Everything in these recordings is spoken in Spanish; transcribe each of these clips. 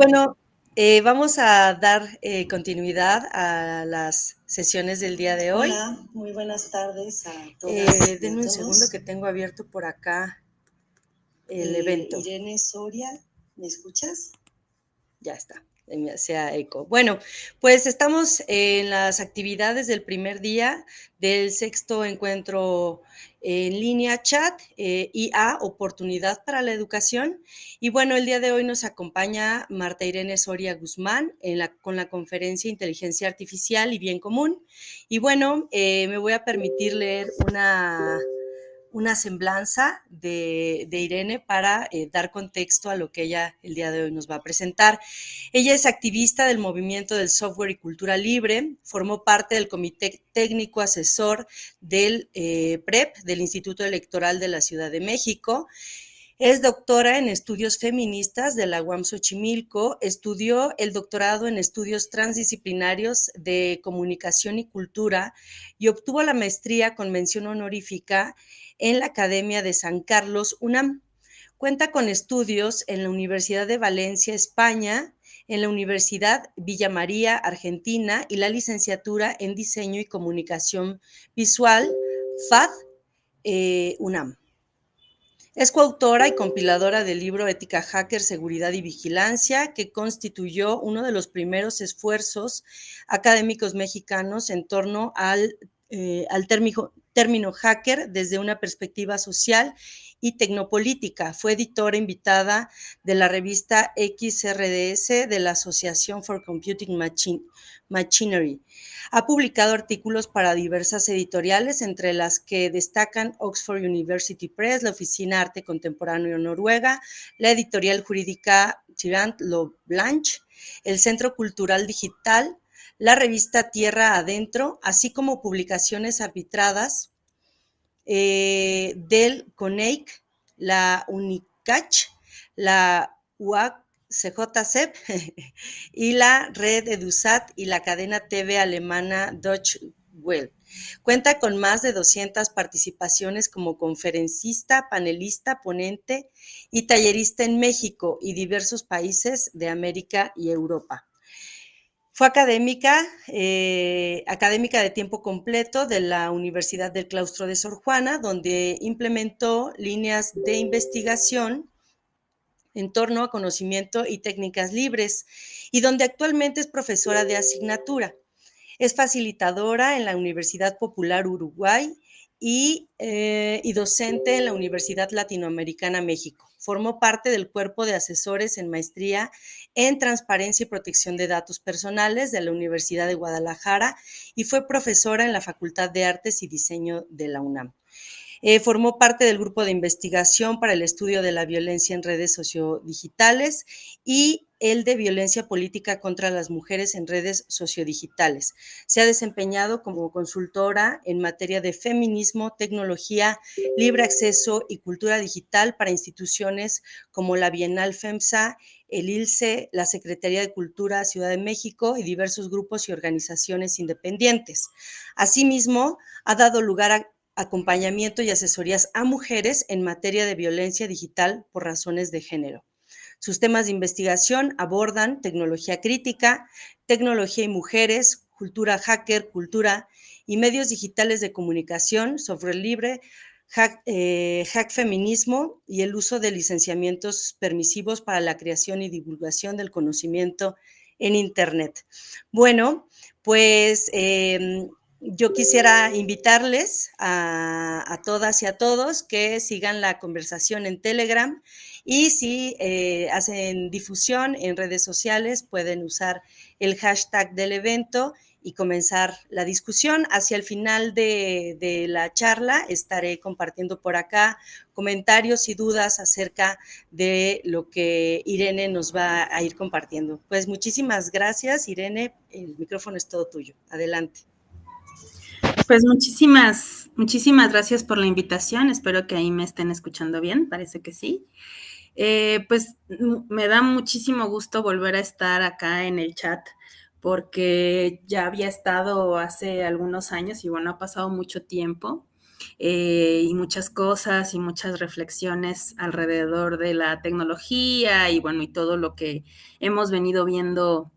Bueno, vamos a dar continuidad a las sesiones del día de hoy. Hola, muy buenas tardes a todas y Denme a un segundo todos. que tengo abierto por acá el evento. Irene Soria, ¿me escuchas? Ya está, sea eco. Bueno, pues estamos en las actividades del primer día del sexto encuentro en línea chat IA, Oportunidad para la Educación. Y bueno, el día de hoy nos acompaña Marta Irene Soria Guzmán con la conferencia Inteligencia Artificial y Bien Común. Y bueno, me voy a permitir leer una semblanza de Irene para dar contexto a lo que ella el día de hoy nos va a presentar. Ella es activista del movimiento del software y cultura libre, formó parte del comité técnico asesor del PREP, del Instituto Electoral de la Ciudad de México. Es doctora en estudios feministas de la UAM Xochimilco, estudió el doctorado en estudios transdisciplinarios de comunicación y cultura y obtuvo la maestría con mención honorífica en la Academia de San Carlos, UNAM. Cuenta con estudios en la Universidad de Valencia, España, en la Universidad Villa María, Argentina, y la licenciatura en Diseño y Comunicación Visual, FAD, UNAM. Es coautora y compiladora del libro Ética Hacker, Seguridad y Vigilancia, que constituyó uno de los primeros esfuerzos académicos mexicanos en torno al término hacker desde una perspectiva social y tecnopolítica. Fue editora invitada de la revista XRDS de la Association for Computing Machinery. Ha publicado artículos para diversas editoriales, entre las que destacan Oxford University Press, la Oficina Arte Contemporáneo Noruega, la editorial jurídica Tirant Lo Blanche, el Centro Cultural Digital, la revista Tierra Adentro, así como publicaciones arbitradas del CONEIC, la UNICACH, la UAC, CJCEP y la red EDUSAT y la cadena TV alemana Deutsche Welle. Cuenta con más de 200 participaciones como conferencista, panelista, ponente y tallerista en México y diversos países de América y Europa. Fue académica de tiempo completo de la Universidad del Claustro de Sor Juana, donde implementó líneas de investigación en torno a conocimiento y técnicas libres, y donde actualmente es profesora de asignatura. Es facilitadora en la Universidad Popular Uruguay y docente en la Universidad Latinoamericana México. Formó parte del cuerpo de asesores en maestría en transparencia y protección de datos personales de la Universidad de Guadalajara y fue profesora en la Facultad de Artes y Diseño de la UNAM. Formó parte del grupo de investigación para el estudio de la violencia en redes sociodigitales y el de violencia política contra las mujeres en redes sociodigitales. Se ha desempeñado como consultora en materia de feminismo, tecnología, libre acceso y cultura digital para instituciones como la Bienal FEMSA, el ILCE, la Secretaría de Cultura Ciudad de México y diversos grupos y organizaciones independientes. Asimismo, ha dado lugar a acompañamiento y asesorías a mujeres en materia de violencia digital por razones de género. Sus temas de investigación abordan tecnología crítica, tecnología y mujeres, cultura hacker, cultura y medios digitales de comunicación, software libre, hack feminismo y el uso de licenciamientos permisivos para la creación y divulgación del conocimiento en Internet. Bueno, pues yo quisiera invitarles a todas y a todos que sigan la conversación en Telegram y si hacen difusión en redes sociales pueden usar el hashtag del evento y comenzar la discusión. Hacia el final de la charla estaré compartiendo por acá comentarios y dudas acerca de lo que Irene nos va a ir compartiendo. Pues muchísimas gracias, Irene. El micrófono es todo tuyo. Adelante. Pues muchísimas gracias por la invitación. Espero que ahí me estén escuchando bien, parece que sí. Pues me da muchísimo gusto volver a estar acá en el chat porque ya había estado hace algunos años y bueno, ha pasado mucho tiempo. y muchas cosas y muchas reflexiones alrededor de la tecnología y bueno, y todo lo que hemos venido viendo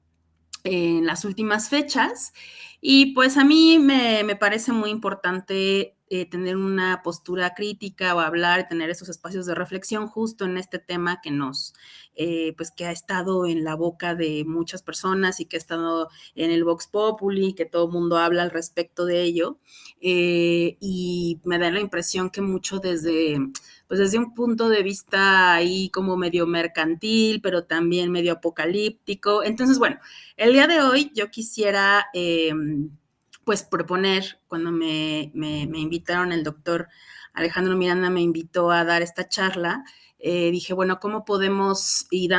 en las últimas fechas. Y pues a mí me parece muy importante tener una postura crítica o hablar, tener esos espacios de reflexión justo en este tema que pues que ha estado en la boca de muchas personas y que ha estado en el Vox Populi, que todo el mundo habla al respecto de ello. Y me da la impresión que mucho pues desde un punto de vista ahí como medio mercantil, pero también medio apocalíptico. Entonces, bueno, el día de hoy yo quisiera pues proponer, cuando me invitaron, el doctor Alejandro Miranda me invitó a dar esta charla, dije, bueno, ¿cómo podemos ir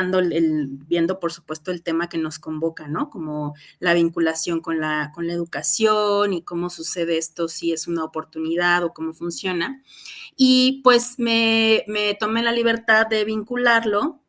viendo, por supuesto, el tema que nos convoca, ¿no? Como la vinculación con la educación y cómo sucede esto, si es una oportunidad o cómo funciona. Y pues me tomé la libertad de vincularlo,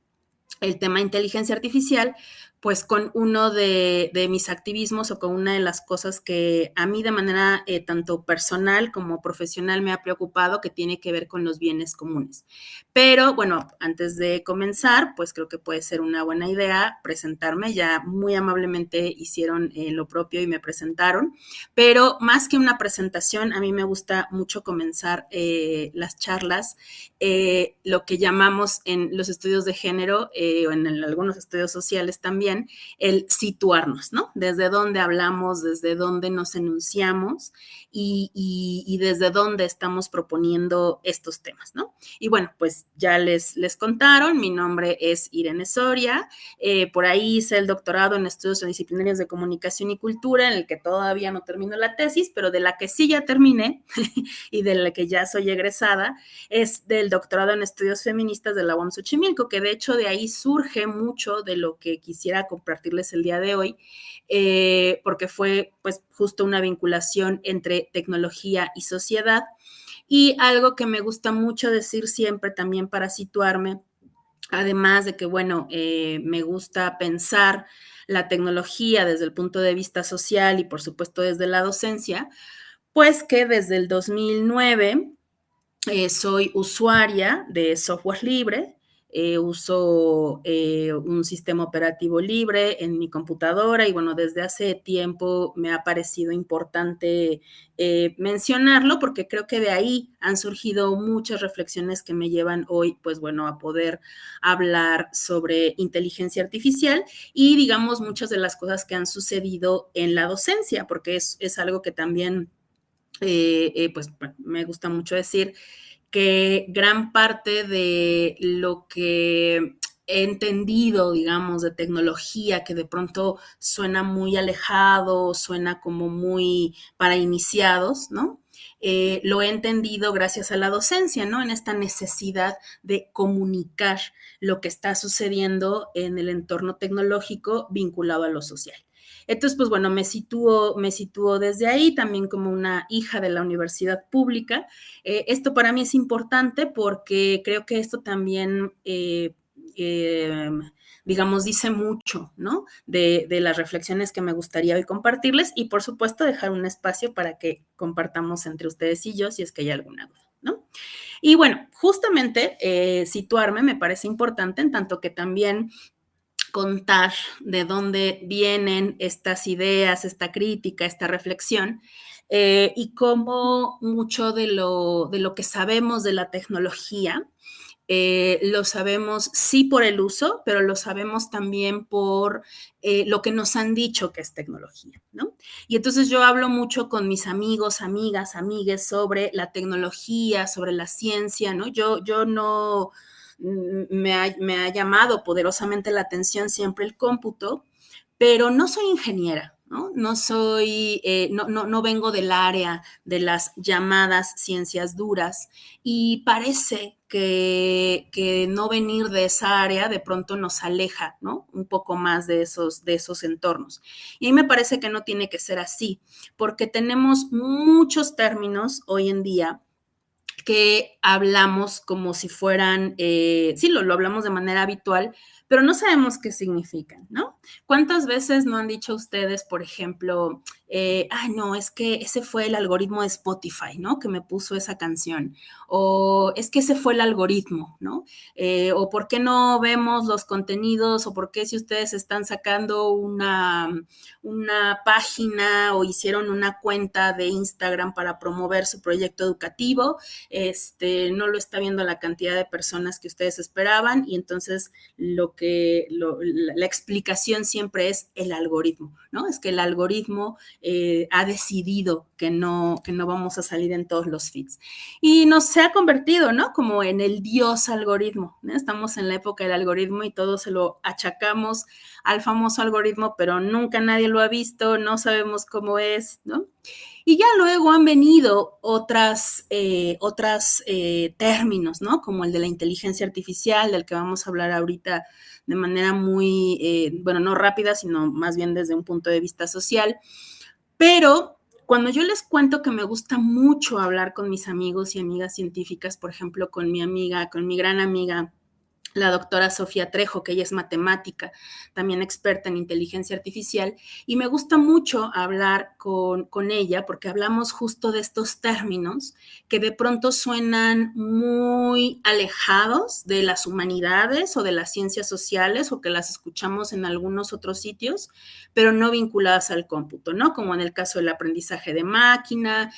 el tema inteligencia artificial, pues con uno de mis activismos o con una de las cosas que a mí de manera tanto personal como profesional me ha preocupado, que tiene que ver con los bienes comunes. Pero bueno, antes de comenzar, pues creo que puede ser una buena idea presentarme. Ya muy amablemente hicieron lo propio y me presentaron, pero más que una presentación, a mí me gusta mucho comenzar las charlas, lo que llamamos en los estudios de género o en algunos estudios sociales también, el situarnos, ¿no? Desde dónde hablamos, desde dónde nos enunciamos y desde dónde estamos proponiendo estos temas, ¿no? Y bueno, pues ya les contaron, mi nombre es Irene Soria, por ahí hice el doctorado en estudios disciplinarios de comunicación y cultura, en el que todavía no termino la tesis, pero de la que sí ya terminé y de la que ya soy egresada, es del doctorado en estudios feministas de la UAM Xochimilco, que de hecho de ahí surge mucho de lo que quisiera compartirles el día de hoy, porque fue pues justo una vinculación entre tecnología y sociedad. Y algo que me gusta mucho decir siempre también para situarme, además de que, bueno, me gusta pensar la tecnología desde el punto de vista social y por supuesto desde la docencia, pues que desde el 2009 soy usuaria de software libre, uso un sistema operativo libre en mi computadora y bueno, desde hace tiempo me ha parecido importante mencionarlo porque creo que de ahí han surgido muchas reflexiones que me llevan hoy, pues bueno, a poder hablar sobre inteligencia artificial y digamos muchas de las cosas que han sucedido en la docencia, porque es algo que también pues me gusta mucho decir que gran parte de lo que he entendido, digamos, de tecnología, que de pronto suena muy alejado, suena como muy para iniciados, ¿no? Lo he entendido gracias a la docencia, ¿no? En esta necesidad de comunicar lo que está sucediendo en el entorno tecnológico vinculado a lo social. Entonces, pues bueno, me sitúo desde ahí también como una hija de la universidad pública. Esto para mí es importante porque creo que esto también, digamos, dice mucho, ¿no? De las reflexiones que me gustaría hoy compartirles y, por supuesto, dejar un espacio para que compartamos entre ustedes y yo si es que hay alguna duda, ¿no? Y bueno, justamente situarme me parece importante en tanto que también contar de dónde vienen estas ideas, esta crítica, esta reflexión, y cómo mucho de lo que sabemos de la tecnología lo sabemos sí por el uso, pero lo sabemos también por lo que nos han dicho que es tecnología, ¿no? Y entonces yo hablo mucho con mis amigos, amigas, amigues sobre la tecnología, sobre la ciencia, ¿no? Yo no me ha llamado poderosamente la atención siempre el cómputo, pero no soy ingeniera, ¿no? No soy, no vengo del área de las llamadas ciencias duras y parece que no venir de esa área de pronto nos aleja, ¿no? Un poco más de esos entornos. Y a mí me parece que no tiene que ser así, porque tenemos muchos términos hoy en día que hablamos como si fueran, sí, lo hablamos de manera habitual, pero no sabemos qué significan, ¿no? ¿Cuántas veces no han dicho ustedes, por ejemplo, no, es que ese fue el algoritmo de Spotify, ¿no? Que me puso esa canción. O es que ese fue el algoritmo, ¿no? O por qué no vemos los contenidos, o por qué si ustedes están sacando una página o hicieron una cuenta de Instagram para promover su proyecto educativo, no lo está viendo la cantidad de personas que ustedes esperaban, y entonces la explicación siempre es el algoritmo, ¿no? Es que el algoritmo ha decidido que no vamos a salir en todos los feeds. Y nos se ha convertido, ¿no? Como en el dios algoritmo, ¿no? Estamos en la época del algoritmo y todo se lo achacamos al famoso algoritmo, pero nunca nadie lo ha visto, no sabemos cómo es, ¿no? Y ya luego han venido otros términos, ¿no? Como el de la inteligencia artificial, del que vamos a hablar ahorita de manera muy, no rápida, sino más bien desde un punto de vista social. Pero cuando yo les cuento que me gusta mucho hablar con mis amigos y amigas científicas, por ejemplo, con mi gran amiga, la doctora Sofía Trejo, que ella es matemática, también experta en inteligencia artificial, y me gusta mucho hablar con ella porque hablamos justo de estos términos que de pronto suenan muy alejados de las humanidades o de las ciencias sociales, o que las escuchamos en algunos otros sitios, pero no vinculadas al cómputo, ¿no? Como en el caso del aprendizaje de máquina,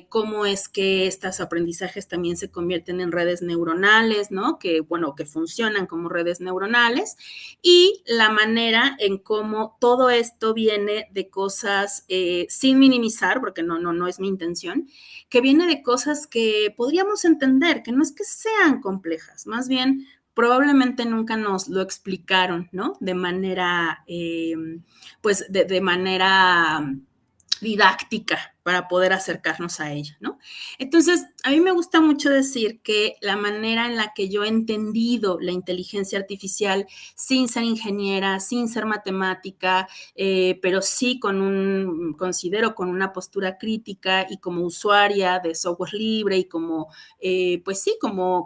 cómo es que estos aprendizajes también se convierten en redes neuronales, ¿no? Que funcionan como redes neuronales, y la manera en cómo todo esto viene de cosas, sin minimizar, porque no es mi intención, que viene de cosas que podríamos entender, que no es que sean complejas, más bien probablemente nunca nos lo explicaron, ¿no? De manera, de manera didáctica para poder acercarnos a ella, ¿no? Entonces, a mí me gusta mucho decir que la manera en la que yo he entendido la inteligencia artificial, sin ser ingeniera, sin ser matemática, pero sí considero con una postura crítica y como usuaria de software libre y como,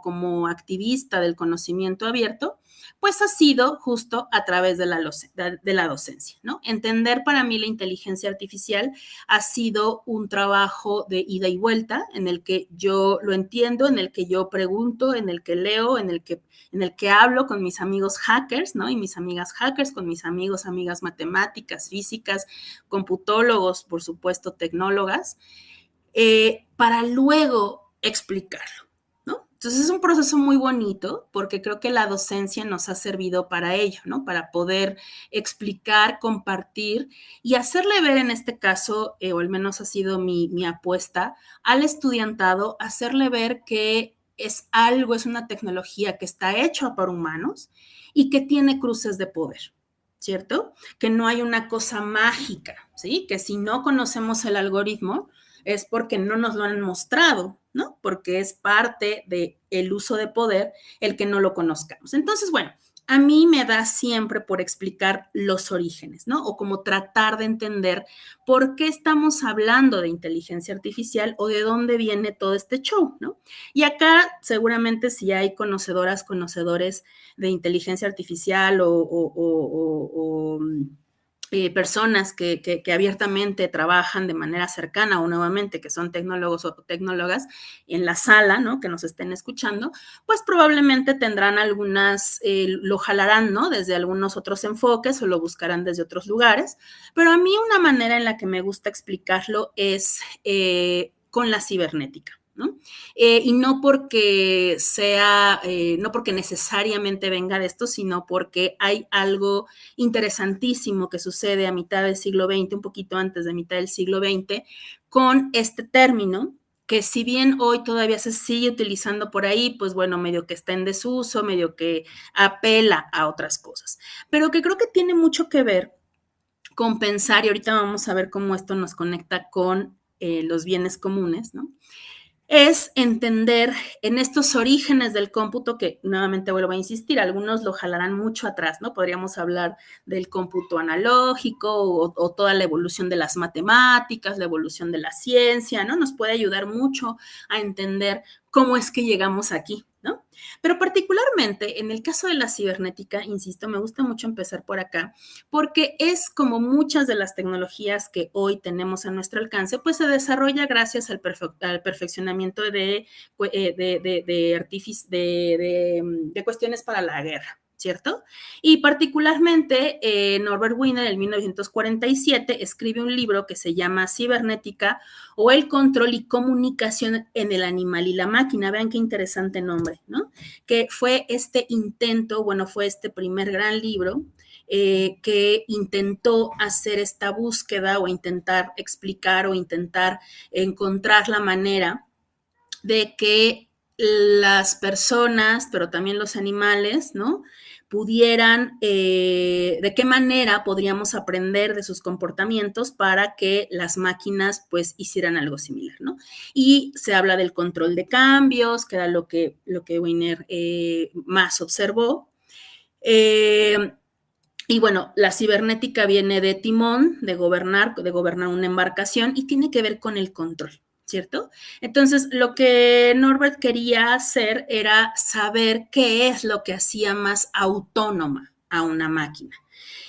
como activista del conocimiento abierto, pues ha sido justo a través de la docencia, ¿no? Entender para mí la inteligencia artificial ha sido un trabajo de ida y vuelta, en el que yo lo entiendo, en el que yo pregunto, en el que leo, en el que hablo con mis amigos hackers, ¿no? Y mis amigas hackers, con mis amigas matemáticas, físicas, computólogos, por supuesto, tecnólogas, para luego explicarlo, ¿no? Entonces es un proceso muy bonito, porque creo que la docencia nos ha servido para ello, ¿no? Para poder explicar, compartir y hacerle ver, en este caso, o al menos ha sido mi apuesta, al estudiantado, hacerle ver que es una tecnología que está hecha por humanos y que tiene cruces de poder, ¿cierto? Que no hay una cosa mágica, ¿sí? Que si no conocemos el algoritmo es porque no nos lo han mostrado, ¿no? Porque es parte del uso de poder el que no lo conozcamos. Entonces, bueno, a mí me da siempre por explicar los orígenes, ¿no? O como tratar de entender por qué estamos hablando de inteligencia artificial o de dónde viene todo este show, ¿no? Y acá seguramente si hay conocedores de inteligencia artificial o personas que abiertamente trabajan de manera cercana o nuevamente que son tecnólogos o tecnólogas en la sala, ¿no? Que nos estén escuchando, pues probablemente tendrán lo jalarán, ¿no? Desde algunos otros enfoques o lo buscarán desde otros lugares, pero a mí una manera en la que me gusta explicarlo es con la cibernética, ¿no? Y no porque no porque necesariamente venga de esto, sino porque hay algo interesantísimo que sucede a mitad del siglo XX, un poquito antes de mitad del siglo XX, con este término, que si bien hoy todavía se sigue utilizando por ahí, pues bueno, medio que está en desuso, medio que apela a otras cosas, pero que creo que tiene mucho que ver con pensar, y ahorita vamos a ver cómo esto nos conecta con los bienes comunes, ¿no? Es entender en estos orígenes del cómputo, que nuevamente vuelvo a insistir, algunos lo jalarán mucho atrás, ¿no? Podríamos hablar del cómputo analógico o toda la evolución de las matemáticas, la evolución de la ciencia, ¿no? Nos puede ayudar mucho a entender cómo es que llegamos aquí, ¿no? Pero particularmente en el caso de la cibernética, insisto, me gusta mucho empezar por acá, porque es como muchas de las tecnologías que hoy tenemos a nuestro alcance, pues se desarrolla gracias al perfeccionamiento de cuestiones para la guerra. ¿Cierto? Y particularmente Norbert Wiener en 1947 escribe un libro que se llama Cibernética o el control y comunicación en el animal y la máquina. Vean qué interesante nombre, ¿no? Que fue este intento, bueno, fue este primer gran libro que intentó hacer esta búsqueda o intentar explicar o intentar encontrar la manera de que las personas, pero también los animales, ¿no? Pudieran, de qué manera podríamos aprender de sus comportamientos para que las máquinas pues hicieran algo similar, ¿no? Y se habla del control de cambios, que era lo que Wiener más observó. Y bueno, la cibernética viene de timón, de gobernar una embarcación y tiene que ver con el control, ¿cierto? Entonces, lo que Norbert quería hacer era saber qué es lo que hacía más autónoma a una máquina.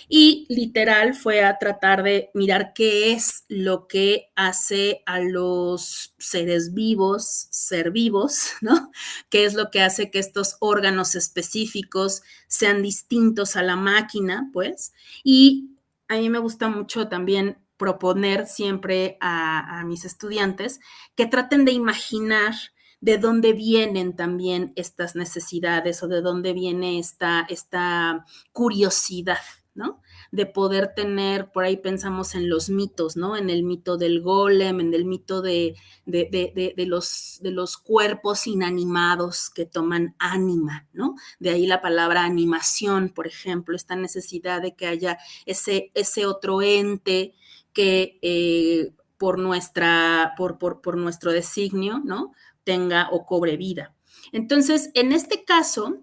Y literal fue a tratar de mirar qué es lo que hace a los seres vivos, ser vivos, ¿no? Qué es lo que hace que estos órganos específicos sean distintos a la máquina, pues. Y a mí me gusta mucho también proponer siempre a mis estudiantes que traten de imaginar de dónde vienen también estas necesidades o de dónde viene esta curiosidad, ¿no? De poder tener, por ahí pensamos en los mitos, ¿no? En el mito del golem, en el mito de los cuerpos inanimados que toman ánima, ¿no? De ahí la palabra animación, por ejemplo, esta necesidad de que haya ese otro ente que por nuestro designio, ¿no? Tenga o cobre vida. Entonces, en este caso,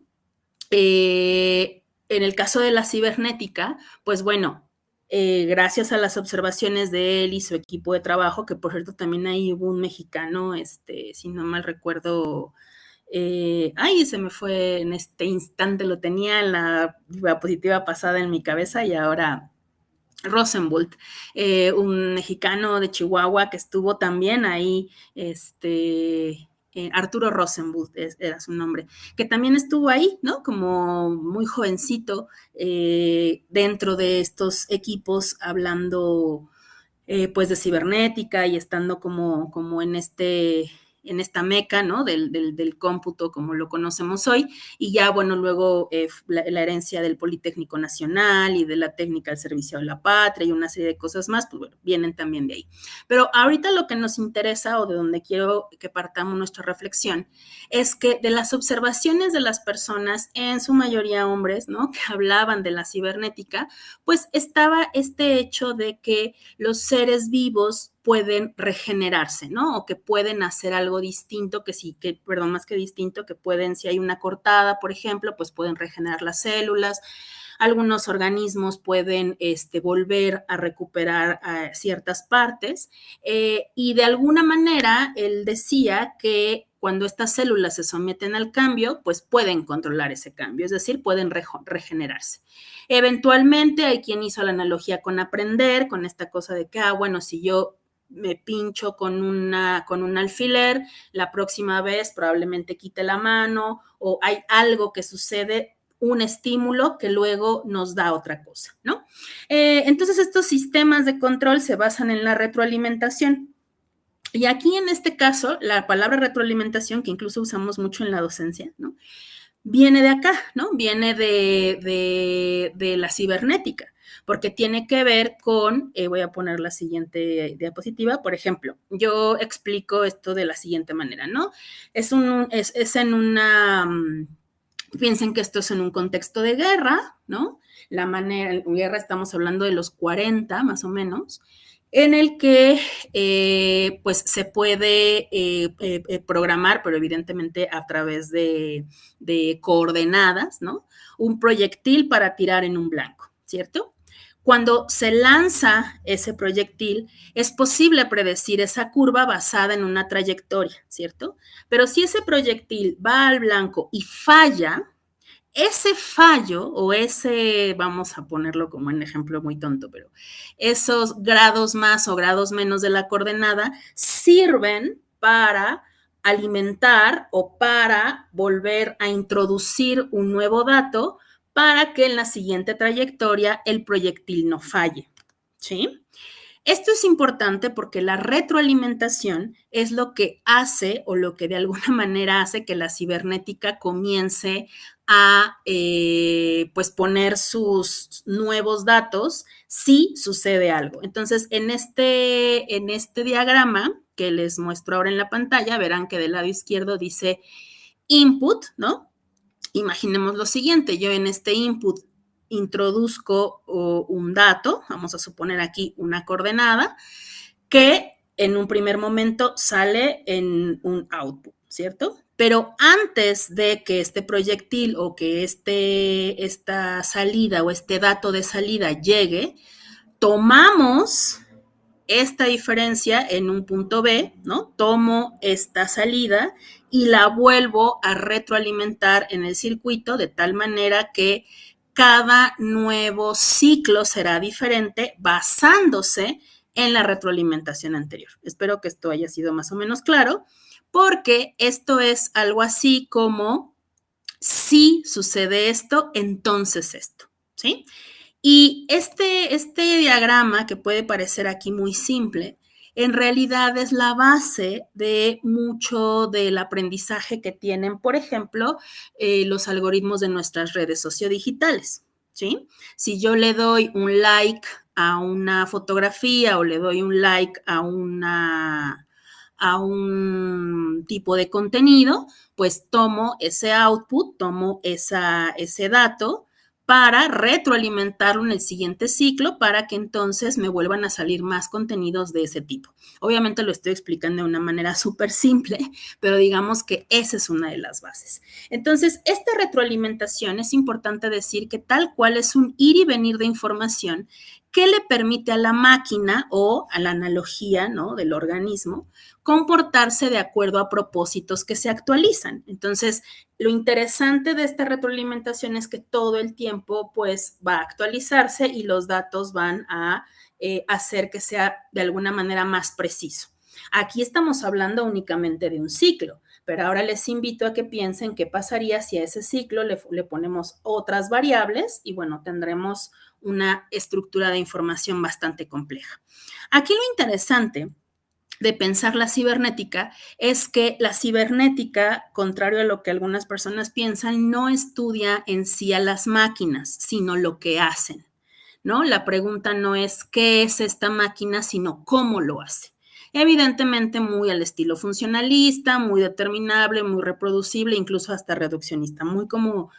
en el caso de la cibernética, pues bueno, gracias a las observaciones de él y su equipo de trabajo, que por cierto también ahí hubo un mexicano, si no mal recuerdo, se me fue en este instante, lo tenía en la diapositiva pasada en mi cabeza y ahora Rosenbult, un mexicano de Chihuahua que estuvo también ahí, Arturo Rosenbult era su nombre, que también estuvo ahí, ¿no? Como muy jovencito dentro de estos equipos hablando pues de cibernética y estando como en esta meca, ¿no? Del cómputo como lo conocemos hoy, y ya, bueno, luego la herencia del Politécnico Nacional y de la técnica al servicio de la patria y una serie de cosas más, pues bueno, vienen también de ahí. Pero ahorita lo que nos interesa o de donde quiero que partamos nuestra reflexión es que de las observaciones de las personas, en su mayoría hombres, ¿no? Que hablaban de la cibernética, pues estaba este hecho de que los seres vivos pueden regenerarse, ¿no? O que pueden hacer algo distinto, más que distinto, que pueden, si hay una cortada, por ejemplo, pues pueden regenerar las células. Algunos organismos pueden volver a recuperar ciertas partes y de alguna manera él decía que cuando estas células se someten al cambio, pues pueden controlar ese cambio, es decir, pueden regenerarse. Eventualmente hay quien hizo la analogía con aprender, con esta cosa de que, bueno, si yo me pincho con un alfiler, la próxima vez probablemente quite la mano o hay algo que sucede, un estímulo que luego nos da otra cosa, ¿no? Entonces estos sistemas de control se basan en la retroalimentación. Y aquí en este caso, la palabra retroalimentación, que incluso usamos mucho en la docencia, ¿no? Viene de acá, ¿no? Viene de la cibernética, porque tiene que ver con, voy a poner la siguiente diapositiva, por ejemplo, yo explico esto de la siguiente manera, ¿no? Es en una, piensen que esto es en un contexto de guerra, ¿no? En guerra estamos hablando de los 40 más o menos, en el que pues se puede programar, pero evidentemente a través de coordenadas, ¿no? Un proyectil para tirar en un blanco, ¿cierto? Cuando se lanza ese proyectil, es posible predecir esa curva basada en una trayectoria, ¿cierto? Pero si ese proyectil va al blanco y falla, ese fallo o ese, vamos a ponerlo como un ejemplo muy tonto, pero esos grados más o grados menos de la coordenada sirven para alimentar o para volver a introducir un nuevo dato para que en la siguiente trayectoria el proyectil no falle, ¿sí? Esto es importante porque la retroalimentación es lo que hace o lo que de alguna manera hace que la cibernética comience a pues poner sus nuevos datos si sucede algo. Entonces, en este diagrama que les muestro ahora en la pantalla, verán que del lado izquierdo dice input, ¿no? Imaginemos lo siguiente, yo en este input introduzco un dato, vamos a suponer aquí una coordenada, que en un primer momento sale en un output, ¿cierto? Pero antes de que este proyectil o que esta salida o este dato de salida llegue, tomamos esta diferencia en un punto B, ¿no? Tomo esta salida y la vuelvo a retroalimentar en el circuito de tal manera que cada nuevo ciclo será diferente basándose en la retroalimentación anterior. Espero que esto haya sido más o menos claro, porque esto es algo así como si sucede esto, entonces esto, ¿sí? Y este diagrama, que puede parecer aquí muy simple, en realidad es la base de mucho del aprendizaje que tienen, por ejemplo, los algoritmos de nuestras redes sociodigitales, ¿sí? Si yo le doy un like a una fotografía o le doy un like a un tipo de contenido, pues tomo ese output, tomo ese dato para retroalimentarlo en el siguiente ciclo para que entonces me vuelvan a salir más contenidos de ese tipo. Obviamente lo estoy explicando de una manera súper simple, pero digamos que esa es una de las bases. Entonces, esta retroalimentación es importante decir que tal cual es un ir y venir de información que le permite a la máquina o a la analogía, ¿no?, del organismo comportarse de acuerdo a propósitos que se actualizan. Entonces, lo interesante de esta retroalimentación es que todo el tiempo pues va a actualizarse y los datos van a hacer que sea de alguna manera más preciso. Aquí estamos hablando únicamente de un ciclo, pero ahora les invito a que piensen qué pasaría si a ese ciclo le ponemos otras variables y bueno, tendremos una estructura de información bastante compleja. Aquí lo interesante de pensar la cibernética es que la cibernética, contrario a lo que algunas personas piensan, no estudia en sí a las máquinas, sino lo que hacen, ¿no? La pregunta no es qué es esta máquina, sino cómo lo hace. Evidentemente muy al estilo funcionalista, muy determinable, muy reproducible, incluso hasta reduccionista, muy como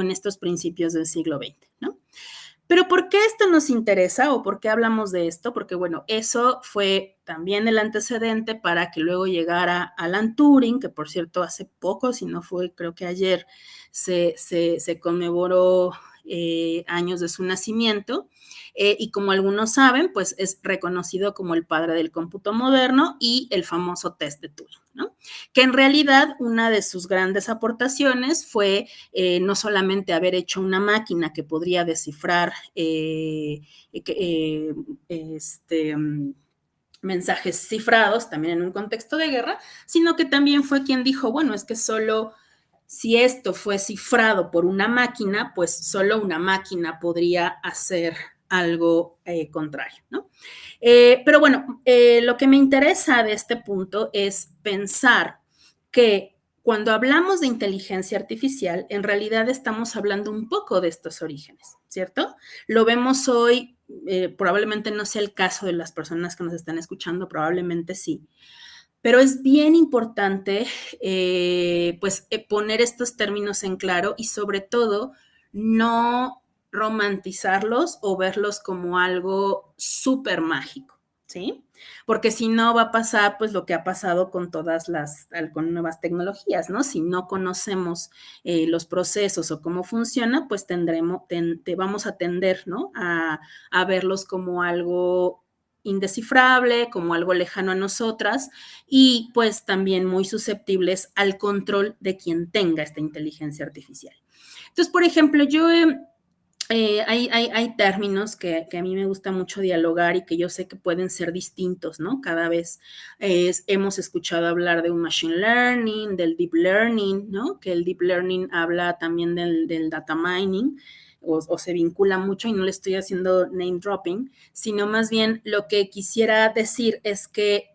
en estos principios del siglo XX, ¿no? Pero ¿por qué esto nos interesa o por qué hablamos de esto? Porque, bueno, eso fue también el antecedente para que luego llegara Alan Turing, que por cierto hace poco, si no fue, creo que ayer, se conmemoró años de su nacimiento. Y como algunos saben, pues es reconocido como el padre del cómputo moderno y el famoso test de Turing, ¿no? Que en realidad una de sus grandes aportaciones fue no solamente haber hecho una máquina que podría descifrar mensajes cifrados también en un contexto de guerra, sino que también fue quien dijo, bueno, es que solo si esto fue cifrado por una máquina, pues solo una máquina podría hacer algo contrario, ¿no? Pero bueno, lo que me interesa de este punto es pensar que cuando hablamos de inteligencia artificial, en realidad estamos hablando un poco de estos orígenes, ¿cierto? Lo vemos hoy, probablemente no sea el caso de las personas que nos están escuchando, probablemente sí, pero es bien importante poner estos términos en claro y sobre todo no romantizarlos o verlos como algo súper mágico, ¿sí? Porque si no va a pasar pues lo que ha pasado con con nuevas tecnologías, ¿no? Si no conocemos los procesos o cómo funciona, pues vamos a tender, ¿no? A verlos como algo indescifrable, como algo lejano a nosotras y pues también muy susceptibles al control de quien tenga esta inteligencia artificial. Entonces, por ejemplo, hay términos que a mí me gusta mucho dialogar y que yo sé que pueden ser distintos, ¿no? Cada vez hemos escuchado hablar de un machine learning, del deep learning, ¿no? Que el deep learning habla también del data mining o se vincula mucho y no le estoy haciendo name dropping, sino más bien lo que quisiera decir es que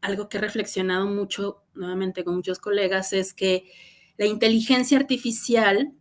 algo que he reflexionado mucho, nuevamente con muchos colegas, es que la inteligencia artificial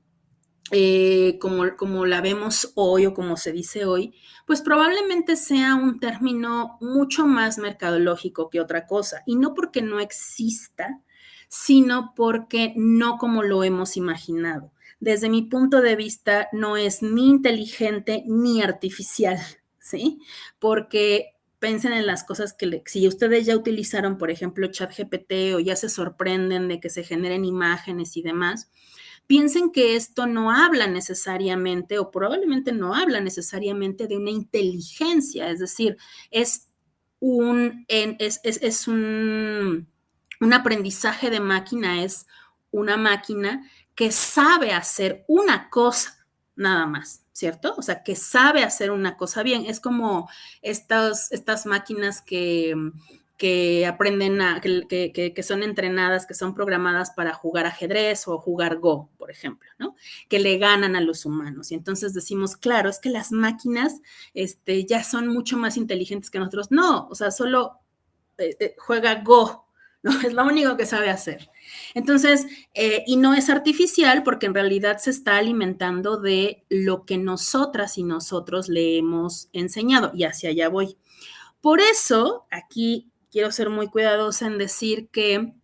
como la vemos hoy o como se dice hoy, pues probablemente sea un término mucho más mercadológico que otra cosa. Y no porque no exista, sino porque no como lo hemos imaginado. Desde mi punto de vista, no es ni inteligente ni artificial, ¿sí? Porque piensen en las cosas si ustedes ya utilizaron, por ejemplo, ChatGPT o ya se sorprenden de que se generen imágenes y demás, piensen que esto no habla necesariamente o probablemente no habla necesariamente de una inteligencia, es decir, es un aprendizaje de máquina, es una máquina que sabe hacer una cosa nada más, ¿cierto? O sea, que sabe hacer una cosa bien. Es como estas máquinas que aprenden, que son entrenadas, que son programadas para jugar ajedrez o jugar Go, por ejemplo, ¿no? Que le ganan a los humanos. Y entonces decimos, claro, es que las máquinas ya son mucho más inteligentes que nosotros. No, o sea, solo juega Go, ¿no? Es lo único que sabe hacer. Entonces, y no es artificial porque en realidad se está alimentando de lo que nosotras y nosotros le hemos enseñado y hacia allá voy. Por eso, aquí quiero ser muy cuidadosa en decir que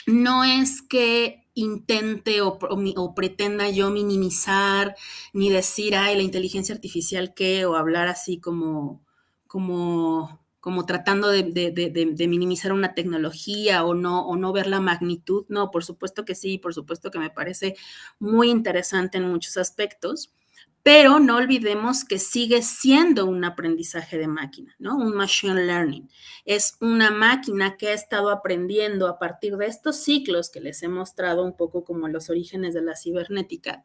no es que intente o pretenda yo minimizar ni decir, ay, la inteligencia artificial qué, o hablar así como tratando de minimizar una tecnología o no ver la magnitud. No, por supuesto que sí, por supuesto que me parece muy interesante en muchos aspectos. Pero no olvidemos que sigue siendo un aprendizaje de máquina, ¿no? Un machine learning. Es una máquina que ha estado aprendiendo a partir de estos ciclos que les he mostrado un poco como los orígenes de la cibernética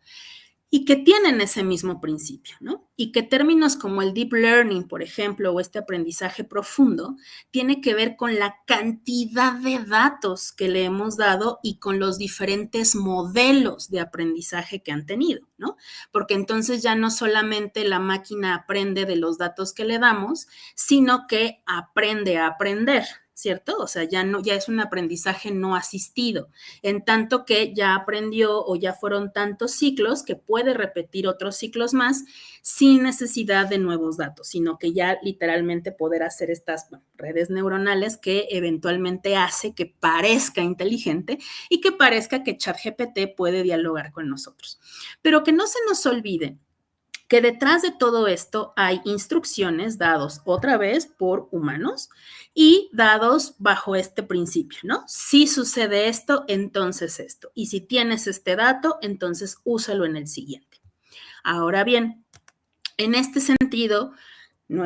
y que tienen ese mismo principio, ¿no? Y que términos como el deep learning, por ejemplo, o este aprendizaje profundo, tiene que ver con la cantidad de datos que le hemos dado y con los diferentes modelos de aprendizaje que han tenido, ¿no? Porque entonces ya no solamente la máquina aprende de los datos que le damos, sino que aprende a aprender, ¿cierto? O sea, ya es un aprendizaje no asistido, en tanto que ya aprendió o ya fueron tantos ciclos que puede repetir otros ciclos más sin necesidad de nuevos datos, sino que ya literalmente poder hacer estas redes neuronales que eventualmente hace que parezca inteligente y que parezca que ChatGPT puede dialogar con nosotros. Pero que no se nos olvide que detrás de todo esto hay instrucciones dados otra vez por humanos y dados bajo este principio, ¿no? Si sucede esto, entonces esto. Y si tienes este dato, entonces úsalo en el siguiente. Ahora bien, en este sentido, no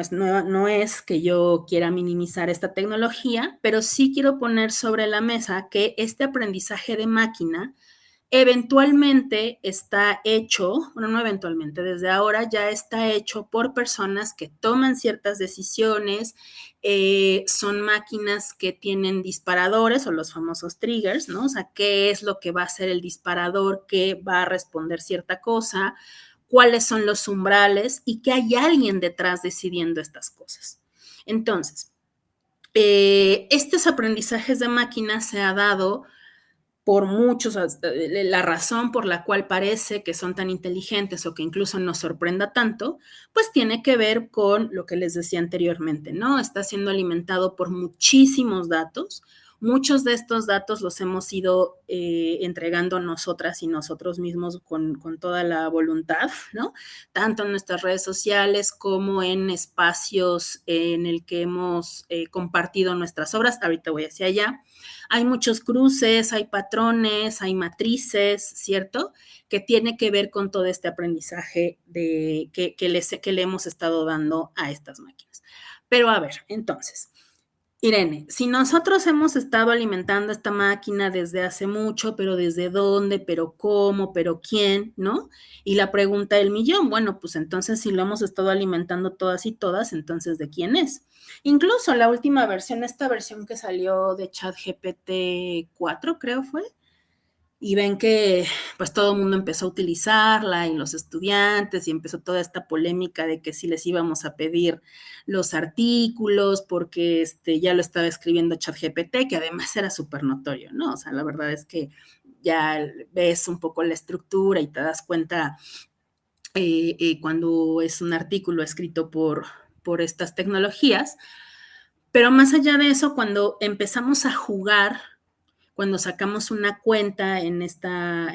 es que yo quiera minimizar esta tecnología, pero sí quiero poner sobre la mesa que este aprendizaje de máquina eventualmente está hecho, bueno, no eventualmente, desde ahora ya está hecho por personas que toman ciertas decisiones, son máquinas que tienen disparadores o los famosos triggers, ¿no? O sea, qué es lo que va a ser el disparador, qué va a responder cierta cosa, cuáles son los umbrales y que hay alguien detrás decidiendo estas cosas. Entonces, estos aprendizajes de máquinas se ha dado por muchos, la razón por la cual parece que son tan inteligentes o que incluso nos sorprenda tanto, pues tiene que ver con lo que les decía anteriormente, ¿no? Está siendo alimentado por muchísimos datos, Muchos de estos datos los hemos ido entregando nosotras y nosotros mismos con toda la voluntad, ¿no? Tanto en nuestras redes sociales como en espacios en el que hemos compartido nuestras obras. Ahorita voy hacia allá. Hay muchos cruces, hay patrones, hay matrices, ¿cierto? Que tiene que ver con todo este aprendizaje que le hemos estado dando a estas máquinas. Pero a ver, entonces, Irene, si nosotros hemos estado alimentando esta máquina desde hace mucho, pero ¿desde dónde? ¿Pero cómo? ¿Pero quién? ¿No? Y la pregunta del millón, bueno, pues entonces si lo hemos estado alimentando todas y todas, entonces ¿de quién es? Incluso la última versión, esta versión que salió de ChatGPT 4, creo fue, y ven que pues todo el mundo empezó a utilizarla y los estudiantes y empezó toda esta polémica de que si les íbamos a pedir los artículos porque ya lo estaba escribiendo ChatGPT, que además era súper notorio, ¿no? O sea, la verdad es que ya ves un poco la estructura y te das cuenta cuando es un artículo escrito por estas tecnologías, pero más allá de eso, cuando empezamos a jugar, cuando sacamos una cuenta en esta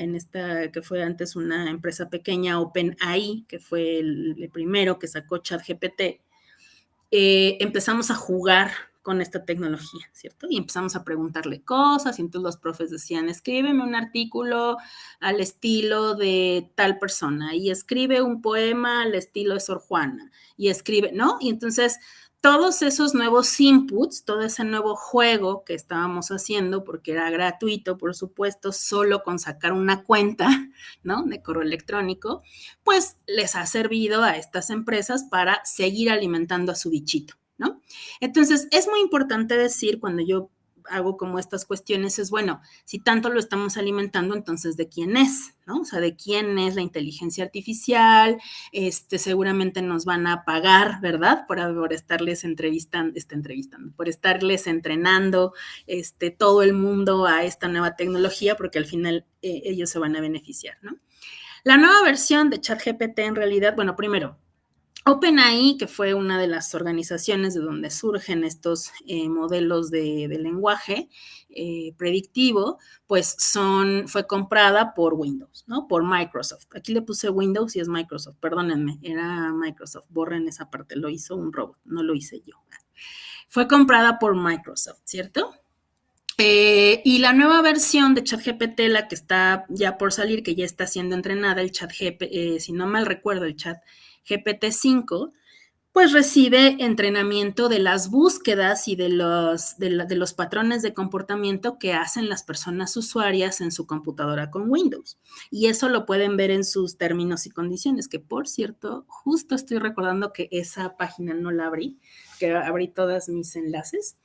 que fue antes una empresa pequeña, OpenAI, que fue el primero que sacó ChatGPT, empezamos a jugar con esta tecnología, ¿cierto? Y empezamos a preguntarle cosas, y entonces los profes decían, escríbeme un artículo al estilo de tal persona, y escribe un poema al estilo de Sor Juana, y escribe, ¿no? Y entonces todos esos nuevos inputs, todo ese nuevo juego que estábamos haciendo, porque era gratuito, por supuesto, solo con sacar una cuenta, ¿no? De correo electrónico, pues les ha servido a estas empresas para seguir alimentando a su bichito, ¿no? Entonces, es muy importante decir cuando yo hago como estas cuestiones es, bueno, si tanto lo estamos alimentando, entonces, ¿de quién es? ¿No? O sea, ¿de quién es la inteligencia artificial? Seguramente nos van a pagar, ¿verdad? Por estarles entrevistando, por estarles entrenando todo el mundo a esta nueva tecnología, porque al final ellos se van a beneficiar, ¿no? La nueva versión de ChatGPT en realidad, bueno, primero, OpenAI, que fue una de las organizaciones de donde surgen estos modelos de lenguaje predictivo, pues fue comprada por Windows, ¿no? Por Microsoft. Aquí le puse Windows y es Microsoft, perdónenme, era Microsoft, borren esa parte, lo hizo un robot, no lo hice yo. Fue comprada por Microsoft, ¿cierto? Y la nueva versión de ChatGPT, la que está ya por salir, que ya está siendo entrenada, el ChatGPT, si no mal recuerdo, el ChatGPT 5, pues recibe entrenamiento de las búsquedas y de los patrones de comportamiento que hacen las personas usuarias en su computadora con Windows. Y eso lo pueden ver en sus términos y condiciones, que por cierto, justo estoy recordando que esa página no la abrí, que abrí todos mis enlaces.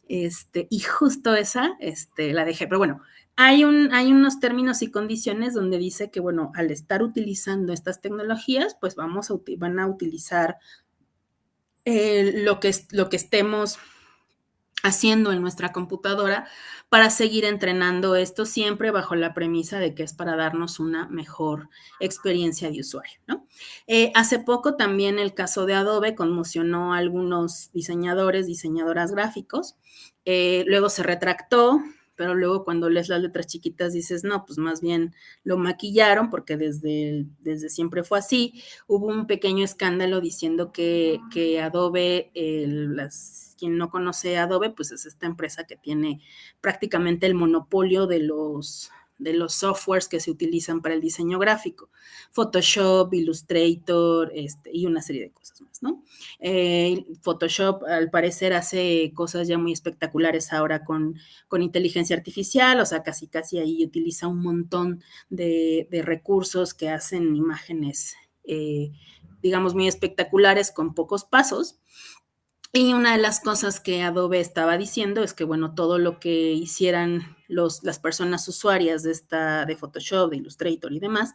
Y justo esa la dejé, pero bueno, hay unos términos y condiciones donde dice que, bueno, al estar utilizando estas tecnologías, pues van a utilizar lo que estemos haciendo en nuestra computadora para seguir entrenando esto siempre bajo la premisa de que es para darnos una mejor experiencia de usuario, ¿no? Hace poco también el caso de Adobe conmocionó a algunos diseñadoras gráficos, luego se retractó, pero luego cuando lees las letras chiquitas dices, no, pues más bien lo maquillaron porque desde siempre fue así. Hubo un pequeño escándalo diciendo que Adobe, quien no conoce Adobe, pues es esta empresa que tiene prácticamente el monopolio de los softwares que se utilizan para el diseño gráfico, Photoshop, Illustrator, y una serie de cosas más, ¿no? Photoshop, al parecer, hace cosas ya muy espectaculares ahora con inteligencia artificial, o sea, casi ahí utiliza un montón de recursos que hacen imágenes, digamos, muy espectaculares con pocos pasos. Y una de las cosas que Adobe estaba diciendo es que, bueno, todo lo que hicieran las personas usuarias de Photoshop, de Illustrator y demás,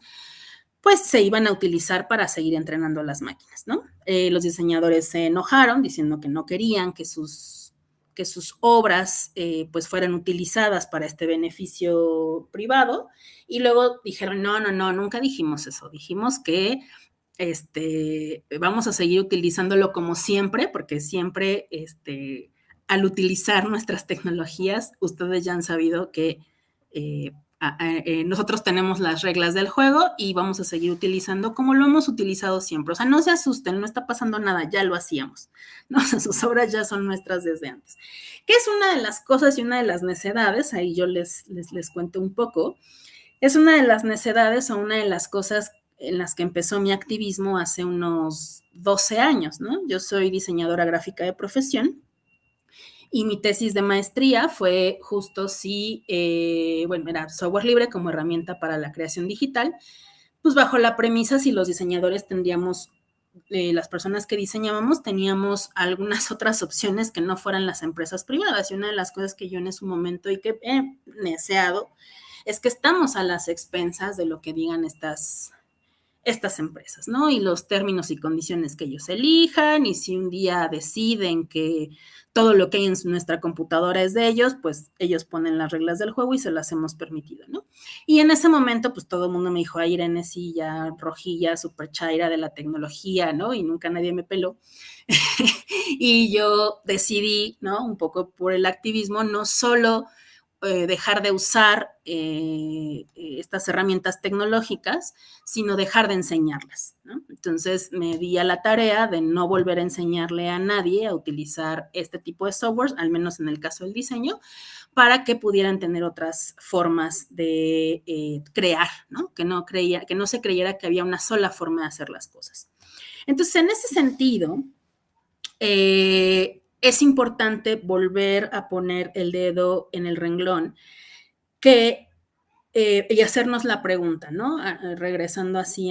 pues se iban a utilizar para seguir entrenando a las máquinas, ¿no? Los diseñadores se enojaron diciendo que no querían que sus obras pues fueran utilizadas para este beneficio privado, y luego dijeron, no, nunca dijimos eso, dijimos que vamos a seguir utilizándolo como siempre, porque siempre al utilizar nuestras tecnologías, ustedes ya han sabido que nosotros tenemos las reglas del juego y vamos a seguir utilizando como lo hemos utilizado siempre. O sea, no se asusten, no está pasando nada, ya lo hacíamos, ¿no? O sea, sus obras ya son nuestras desde antes. ¿Qué es una de las cosas y una de las necedades? Ahí yo les cuento un poco. Es una de las necedades o una de las cosas en las que empezó mi activismo hace unos 12 años, ¿no? Yo soy diseñadora gráfica de profesión y mi tesis de maestría fue justo si, bueno, era software libre como herramienta para la creación digital, pues bajo la premisa si los diseñadores tendríamos, las personas que diseñábamos teníamos algunas otras opciones que no fueran las empresas privadas. Y una de las cosas que yo en ese momento y que he deseado es que estamos a las expensas de lo que digan estas empresas, ¿no? Y los términos y condiciones que ellos elijan, y si un día deciden que todo lo que hay en nuestra computadora es de ellos, pues ellos ponen las reglas del juego y se las hemos permitido, ¿no? Y en ese momento, pues todo el mundo me dijo, ay, Irene, sí, ya rojilla, súper chaira de la tecnología, ¿no? Y nunca nadie me peló. Y yo decidí, ¿no? Un poco por el activismo, no solo dejar de usar estas herramientas tecnológicas, sino dejar de enseñarlas, ¿no? Entonces me di a la tarea de no volver a enseñarle a nadie a utilizar este tipo de software, al menos en el caso del diseño, para que pudieran tener otras formas de crear, ¿no? Que no se creyera que había una sola forma de hacer las cosas. Entonces, en ese sentido, es importante volver a poner el dedo en el renglón y hacernos la pregunta, ¿no? Regresando así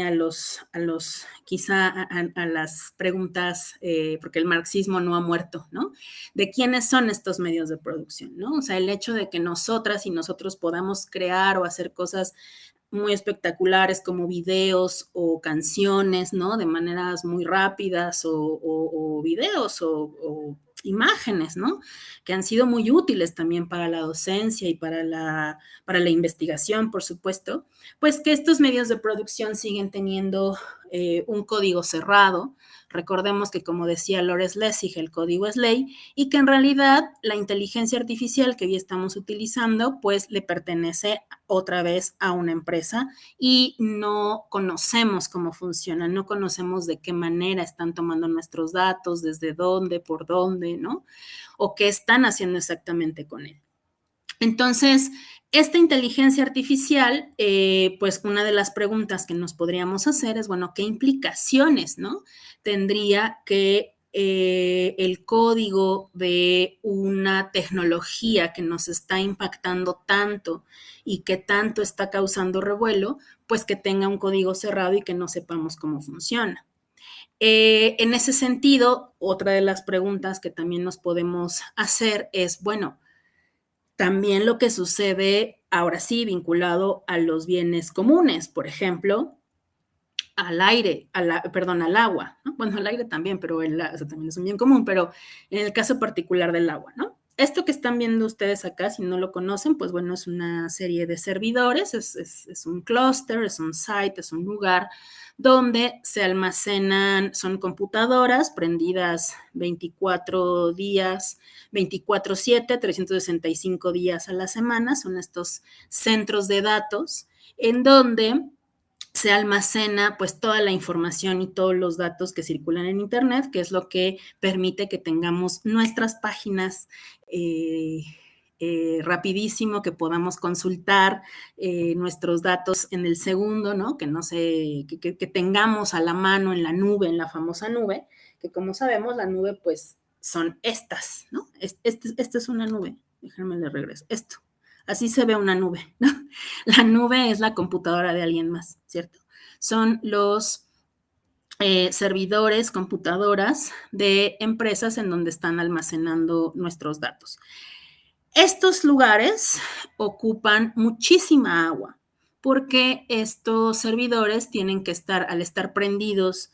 quizá a las preguntas, porque el marxismo no ha muerto, ¿no? De quiénes son estos medios de producción, ¿no? O sea, el hecho de que nosotras y nosotros podamos crear o hacer cosas muy espectaculares como videos o canciones, ¿no? De maneras muy rápidas o videos o imágenes, ¿no? Que han sido muy útiles también para la docencia y para la investigación, por supuesto, pues que estos medios de producción siguen teniendo un código cerrado. Recordemos que, como decía Lores Lessig, el código es ley y que en realidad la inteligencia artificial que hoy estamos utilizando, pues le pertenece otra vez a una empresa y no conocemos cómo funciona, no conocemos de qué manera están tomando nuestros datos, desde dónde, por dónde, ¿no? O qué están haciendo exactamente con él. Entonces, esta inteligencia artificial, pues una de las preguntas que nos podríamos hacer es, bueno, ¿qué implicaciones, no? Tendría que el código de una tecnología que nos está impactando tanto y que tanto está causando revuelo, pues que tenga un código cerrado y que no sepamos cómo funciona. En ese sentido, otra de las preguntas que también nos podemos hacer es, bueno, también lo que sucede ahora sí vinculado a los bienes comunes, por ejemplo, al aire, al agua, ¿no? Bueno, al aire también, pero o sea, también es un bien común, pero en el caso particular del agua, ¿no? Esto que están viendo ustedes acá, si no lo conocen, pues bueno, es una serie de servidores, es un clúster, es un site, es un lugar donde se almacenan, son computadoras prendidas 24 días, 24/7, 365 días a la semana, son estos centros de datos en donde se almacena pues toda la información y todos los datos que circulan en Internet, que es lo que permite que tengamos nuestras páginas rapidísimo, que podamos consultar nuestros datos en el segundo, ¿no? Que no sé, que tengamos a la mano en la nube, en la famosa nube, que como sabemos la nube pues son estas, ¿no? Esta es una nube, déjenme le regreso, esto. Así se ve una nube, ¿no? La nube es la computadora de alguien más, ¿cierto? Son los servidores, computadoras de empresas en donde están almacenando nuestros datos. Estos lugares ocupan muchísima agua porque estos servidores tienen que estar, al estar prendidos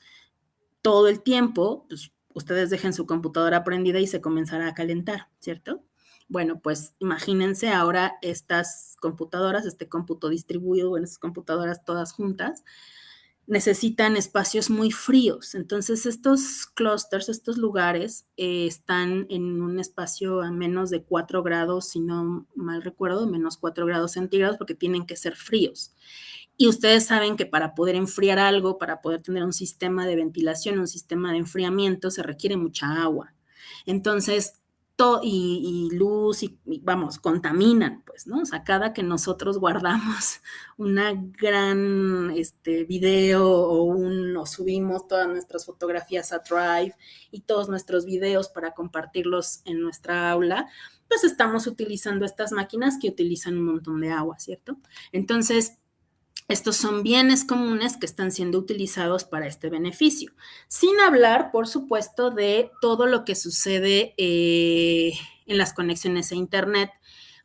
todo el tiempo, pues ustedes dejen su computadora prendida y se comenzará a calentar, ¿cierto? Bueno, pues imagínense ahora estas computadoras, este cómputo distribuido, bueno, estas computadoras todas juntas, necesitan espacios muy fríos. Entonces, estos clústeres, estos lugares, están en un espacio a menos de 4 grados, si no mal recuerdo, menos 4 grados centígrados, porque tienen que ser fríos. Y ustedes saben que para poder enfriar algo, para poder tener un sistema de ventilación, un sistema de enfriamiento, se requiere mucha agua. Entonces, y luz, y vamos, contaminan, pues, ¿no? O sea, cada que nosotros guardamos una gran video o subimos todas nuestras fotografías a Drive y todos nuestros videos para compartirlos en nuestra aula, pues estamos utilizando estas máquinas que utilizan un montón de agua, ¿cierto? Entonces, estos son bienes comunes que están siendo utilizados para este beneficio. Sin hablar, por supuesto, de todo lo que sucede en las conexiones a Internet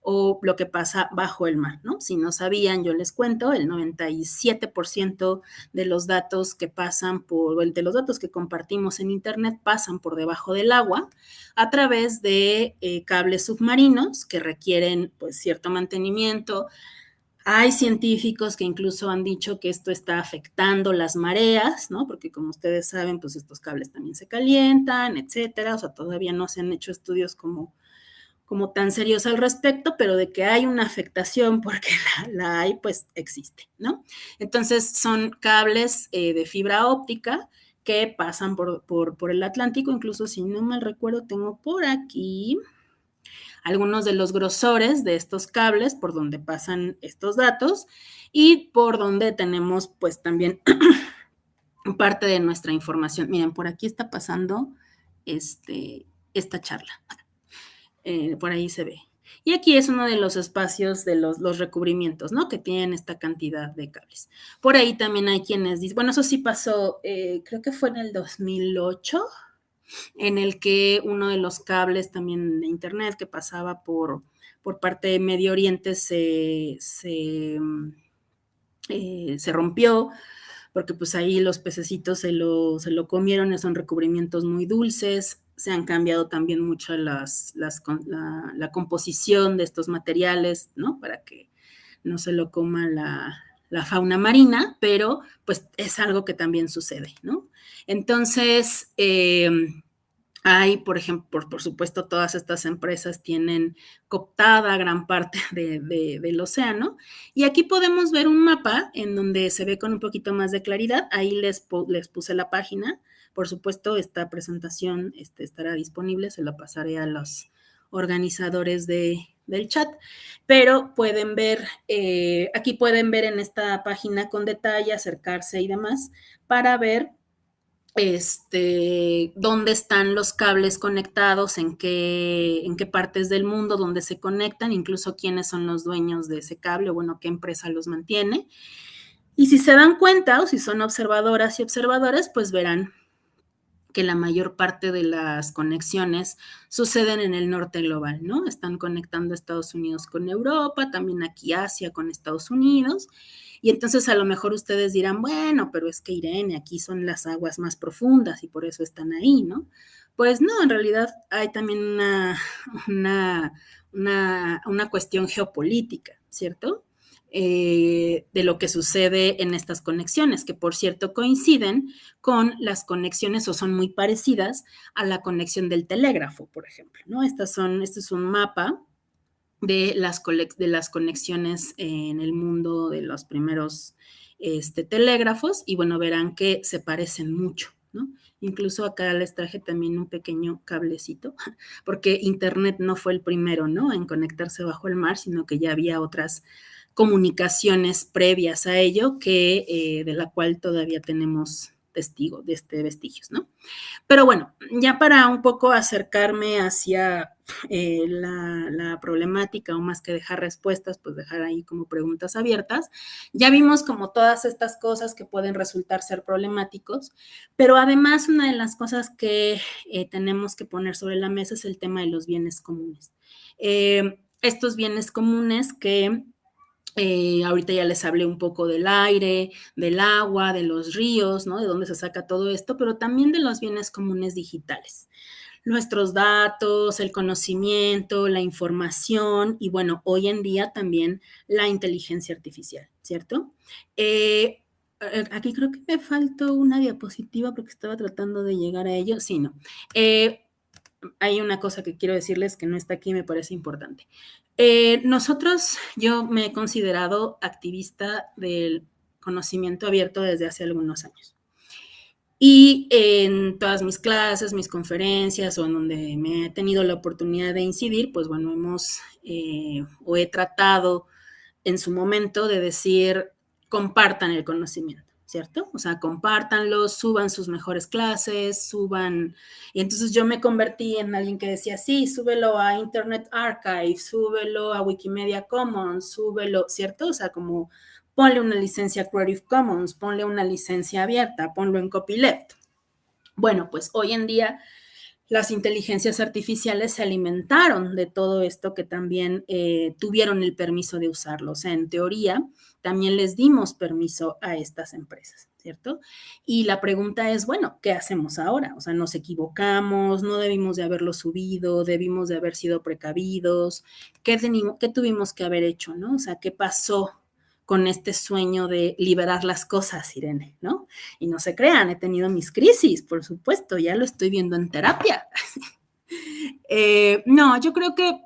o lo que pasa bajo el mar, ¿no? Si no sabían, yo les cuento, el 97% de los datos que pasan de los datos que compartimos en Internet pasan por debajo del agua a través de cables submarinos que requieren, pues, cierto mantenimiento. Hay científicos que incluso han dicho que esto está afectando las mareas, ¿no? Porque como ustedes saben, pues estos cables también se calientan, etcétera. O sea, todavía no se han hecho estudios como tan serios al respecto, pero de que hay una afectación porque la hay, pues existe, ¿no? Entonces son cables de fibra óptica que pasan por el Atlántico. Incluso, si no mal recuerdo, tengo por aquí algunos de los grosores de estos cables por donde pasan estos datos y por donde tenemos, pues, también parte de nuestra información. Miren, por aquí está pasando esta charla. Por ahí se ve. Y aquí es uno de los espacios de los recubrimientos, ¿no? Que tienen esta cantidad de cables. Por ahí también hay quienes dicen, bueno, eso sí pasó, creo que fue en el 2008, en el que uno de los cables también de Internet que pasaba por parte de Medio Oriente se rompió, porque pues ahí los pececitos se lo comieron, son recubrimientos muy dulces. Se han cambiado también mucho la composición de estos materiales, ¿no? Para que no se lo coma la fauna marina, pero pues es algo que también sucede, ¿no? Entonces, hay, por ejemplo, por supuesto, todas estas empresas tienen cooptada gran parte del océano. Y aquí podemos ver un mapa en donde se ve con un poquito más de claridad. Ahí les puse la página. Por supuesto, esta presentación estará disponible. Se la pasaré a los organizadores del chat. Pero pueden ver, aquí pueden ver en esta página con detalle, acercarse y demás, para ver dónde están los cables conectados, en qué partes del mundo donde se conectan, incluso quiénes son los dueños de ese cable, o bueno, qué empresa los mantiene. Y si se dan cuenta, o si son observadoras y observadores, pues verán que la mayor parte de las conexiones suceden en el norte global, ¿no? Están conectando Estados Unidos con Europa, también aquí Asia con Estados Unidos. Y entonces a lo mejor ustedes dirán, bueno, pero es que Irene, aquí son las aguas más profundas y por eso están ahí, ¿no? Pues no, en realidad hay también una cuestión geopolítica, ¿cierto? De lo que sucede en estas conexiones, que por cierto coinciden con las conexiones o son muy parecidas a la conexión del telégrafo, por ejemplo, ¿no? Este es un mapa de las conexiones en el mundo de los primeros telégrafos, y bueno, verán que se parecen mucho, ¿no? Incluso acá les traje también un pequeño cablecito, porque Internet no fue el primero, ¿no?, en conectarse bajo el mar, sino que ya había otras comunicaciones previas a ello, de la cual todavía tenemos vestigios, ¿no? Pero bueno, ya para un poco acercarme hacia la problemática, o más que dejar respuestas, pues dejar ahí como preguntas abiertas. Ya vimos como todas estas cosas que pueden resultar ser problemáticos, pero además una de las cosas que tenemos que poner sobre la mesa es el tema de los bienes comunes. Estos bienes comunes que ahorita ya les hablé un poco del aire, del agua, de los ríos, ¿no? De dónde se saca todo esto, pero también de los bienes comunes digitales. Nuestros datos, el conocimiento, la información y, bueno, hoy en día también la inteligencia artificial, ¿cierto? aquí creo que me faltó una diapositiva porque estaba tratando de llegar a ello. Sí, no. Hay una cosa que quiero decirles que no está aquí, me parece importante. Yo me he considerado activista del conocimiento abierto desde hace algunos años. Y en todas mis clases, mis conferencias o en donde me he tenido la oportunidad de incidir, pues bueno, o he tratado en su momento de decir, compartan el conocimiento, ¿cierto? O sea, compártanlo, suban sus mejores clases, suban. Y entonces yo me convertí en alguien que decía, sí, súbelo a Internet Archive, súbelo a Wikimedia Commons, súbelo, ¿cierto? O sea, como ponle una licencia Creative Commons, ponle una licencia abierta, ponlo en copyleft. Bueno, pues hoy en día las inteligencias artificiales se alimentaron de todo esto que también tuvieron el permiso de usarlo. O sea, en teoría, también les dimos permiso a estas empresas, ¿cierto? Y la pregunta es, bueno, ¿qué hacemos ahora? O sea, nos equivocamos, no debimos de haberlo subido, debimos de haber sido precavidos, ¿qué tuvimos que haber hecho, no? O sea, ¿qué pasó con este sueño de liberar las cosas, Irene, ¿no? Y no se crean, he tenido mis crisis, por supuesto, ya lo estoy viendo en terapia. No, yo creo que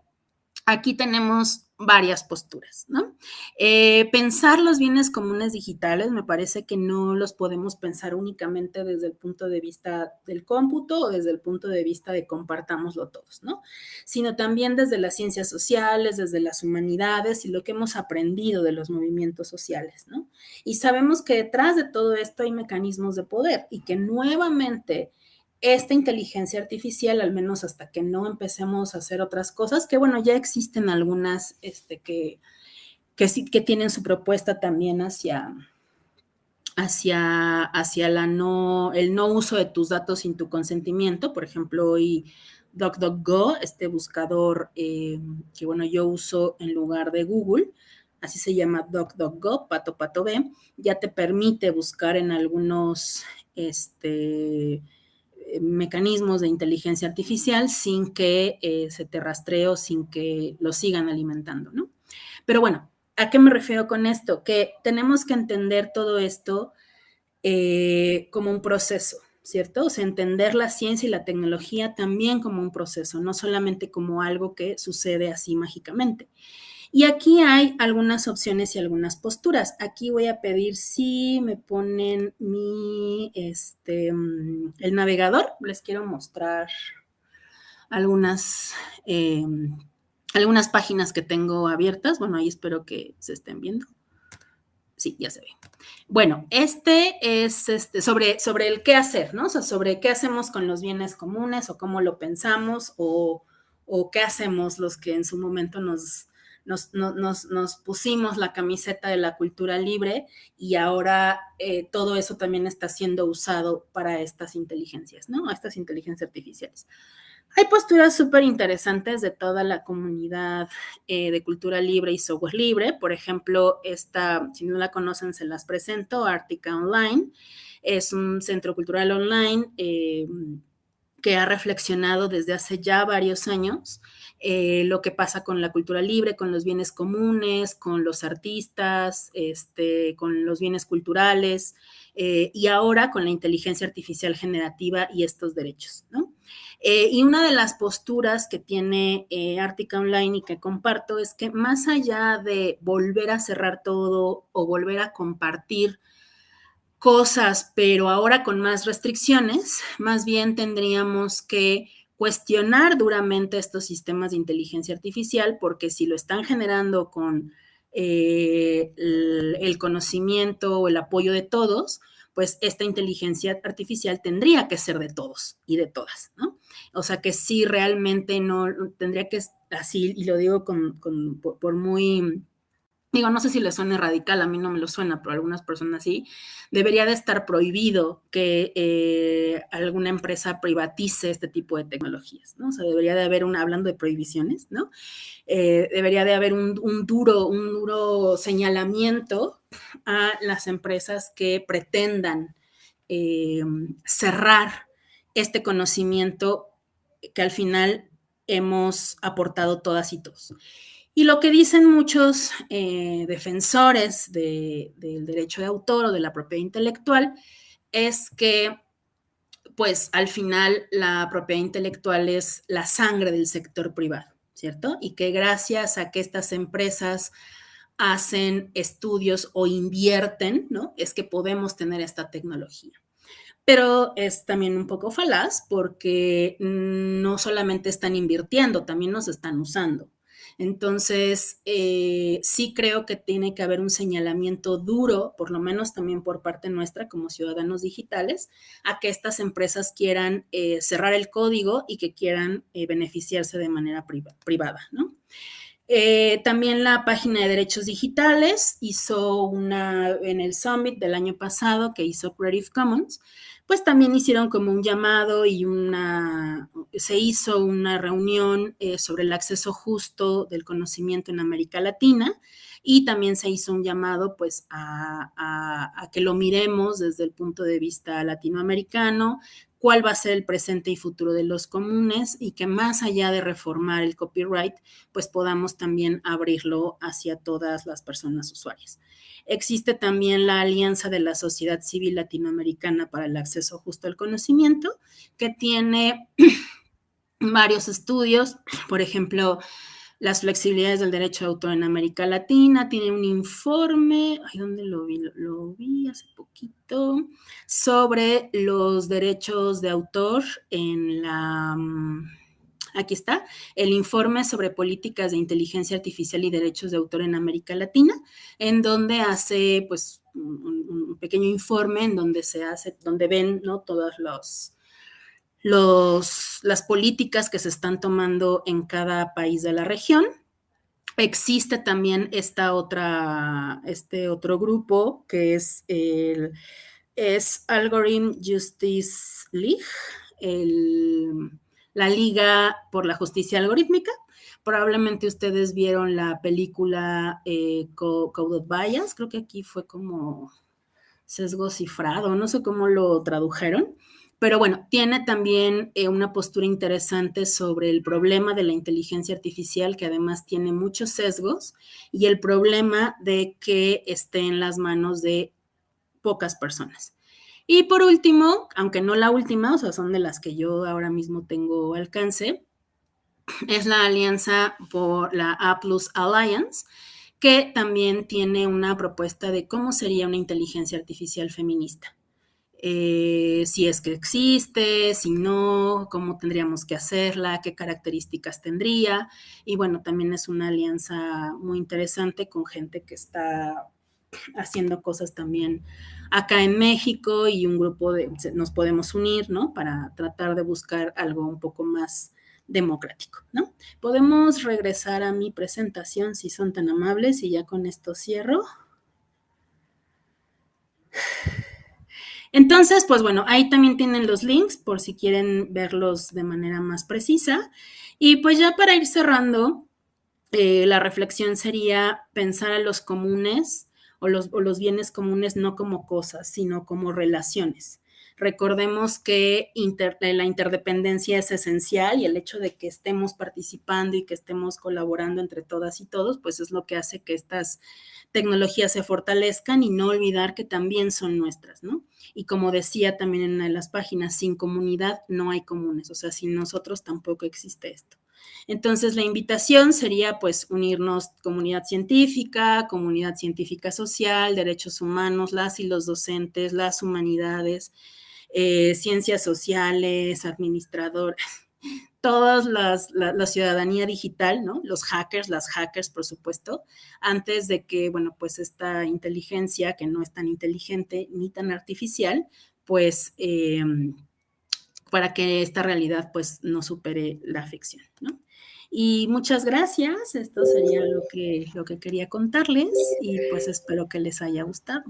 aquí tenemos varias posturas, ¿no? Pensar los bienes comunes digitales, me parece que no los podemos pensar únicamente desde el punto de vista del cómputo o desde el punto de vista de compartámoslo todos, ¿no? Sino también desde las ciencias sociales, desde las humanidades y lo que hemos aprendido de los movimientos sociales, ¿no? Y sabemos que detrás de todo esto hay mecanismos de poder y que nuevamente esta inteligencia artificial, al menos hasta que no empecemos a hacer otras cosas, que bueno, ya existen algunas que tienen su propuesta también hacia el no uso de tus datos sin tu consentimiento. Por ejemplo, hoy DuckDuckGo, este buscador que bueno, yo uso en lugar de Google, así se llama DuckDuckGo, pato pato B, ya te permite buscar en algunos mecanismos de inteligencia artificial sin que se te rastree o sin que lo sigan alimentando, ¿no? Pero bueno, ¿a qué me refiero con esto? Que tenemos que entender todo esto como un proceso, ¿cierto? O sea, entender la ciencia y la tecnología también como un proceso, no solamente como algo que sucede así mágicamente. Y aquí hay algunas opciones y algunas posturas. Aquí voy a pedir si me ponen el navegador. Les quiero mostrar algunas, eh, algunas páginas que tengo abiertas. Bueno, ahí espero que se estén viendo. Sí, ya se ve. Bueno, este es sobre el qué hacer, ¿no? O sea, sobre qué hacemos con los bienes comunes o cómo lo pensamos o qué hacemos los que en su momento nos pusimos la camiseta de la cultura libre y ahora todo eso también está siendo usado para estas inteligencias, ¿no? Estas inteligencias artificiales. Hay posturas súper interesantes de toda la comunidad de cultura libre y software libre. Por ejemplo, si no la conocen, se las presento, Artica Online. Es un centro cultural online que ha reflexionado desde hace ya varios años lo que pasa con la cultura libre, con los bienes comunes, con los artistas, con los bienes culturales y ahora con la inteligencia artificial generativa y estos derechos, ¿no? Y una de las posturas que tiene Artica Online y que comparto es que más allá de volver a cerrar todo o volver a compartir cosas, pero ahora con más restricciones, más bien tendríamos que cuestionar duramente estos sistemas de inteligencia artificial, porque si lo están generando con el conocimiento o el apoyo de todos, pues esta inteligencia artificial tendría que ser de todos y de todas, ¿no? O sea que sí, realmente no tendría que así, y lo digo por muy... Digo, no sé si le suena radical, a mí no me lo suena, pero a algunas personas sí, debería de estar prohibido que alguna empresa privatice este tipo de tecnologías, ¿no? O sea, debería de haber hablando de prohibiciones, ¿no? Debería de haber un duro señalamiento a las empresas que pretendan cerrar este conocimiento que al final hemos aportado todas y todos. Y lo que dicen muchos defensores del derecho de autor o de la propiedad intelectual es que, pues, al final la propiedad intelectual es la sangre del sector privado, ¿cierto? Y que gracias a que estas empresas hacen estudios o invierten, ¿no? Es que podemos tener esta tecnología. Pero es también un poco falaz porque no solamente están invirtiendo, también nos están usando. Entonces, sí creo que tiene que haber un señalamiento duro, por lo menos también por parte nuestra como ciudadanos digitales, a que estas empresas quieran cerrar el código y que quieran beneficiarse de manera privada, ¿no? También la página de derechos digitales hizo en el Summit del año pasado que hizo Creative Commons, pues también hicieron como un llamado y se hizo una reunión sobre el acceso justo del conocimiento en América Latina y también se hizo un llamado pues a que lo miremos desde el punto de vista latinoamericano, cuál va a ser el presente y futuro de los comunes y que más allá de reformar el copyright, pues podamos también abrirlo hacia todas las personas usuarias. Existe también la Alianza de la Sociedad Civil Latinoamericana para el Acceso Justo al Conocimiento, que tiene varios estudios, por ejemplo, las flexibilidades del derecho de autor en América Latina, tiene un informe, ¿dónde lo vi? Lo vi hace poquito, sobre los derechos de autor aquí está, el informe sobre políticas de inteligencia artificial y derechos de autor en América Latina, en donde hace pues un pequeño informe en donde ven, ¿no?, todas las políticas que se están tomando en cada país de la región. Existe también este otro grupo que es Algorithm Justice League, la Liga por la Justicia Algorítmica. Probablemente ustedes vieron la película Code of Bias, creo que aquí fue como sesgo cifrado, no sé cómo lo tradujeron, pero bueno, tiene también una postura interesante sobre el problema de la inteligencia artificial, que además tiene muchos sesgos, y el problema de que esté en las manos de pocas personas. Y por último, aunque no la última, o sea, son de las que yo ahora mismo tengo alcance, es la alianza por la A+ Alliance, que también tiene una propuesta de cómo sería una inteligencia artificial feminista. Si es que existe, si no, cómo tendríamos que hacerla, qué características tendría. Y bueno, también es una alianza muy interesante con gente que está haciendo cosas también acá en México y un grupo nos podemos unir, ¿no?, para tratar de buscar algo un poco más democrático, ¿no? Podemos regresar a mi presentación si son tan amables y ya con esto cierro. Entonces, pues bueno, ahí también tienen los links por si quieren verlos de manera más precisa. Y pues ya para ir cerrando, la reflexión sería pensar a los comunes o los bienes comunes no como cosas, sino como relaciones. Recordemos que la interdependencia es esencial y el hecho de que estemos participando y que estemos colaborando entre todas y todos, pues es lo que hace que estas tecnologías se fortalezcan y no olvidar que también son nuestras, ¿no? Y como decía también en una de las páginas, sin comunidad no hay comunes, o sea, sin nosotros tampoco existe esto. Entonces, la invitación sería, pues, unirnos comunidad científica social, derechos humanos, las y los docentes, las humanidades, ciencias sociales, administradores, toda la ciudadanía digital, ¿no? Los hackers, las hackers, por supuesto, antes de que, bueno, pues esta inteligencia, que no es tan inteligente ni tan artificial, pues para que esta realidad pues no supere la ficción, ¿no? Y muchas gracias, esto sería lo que quería contarles y pues espero que les haya gustado.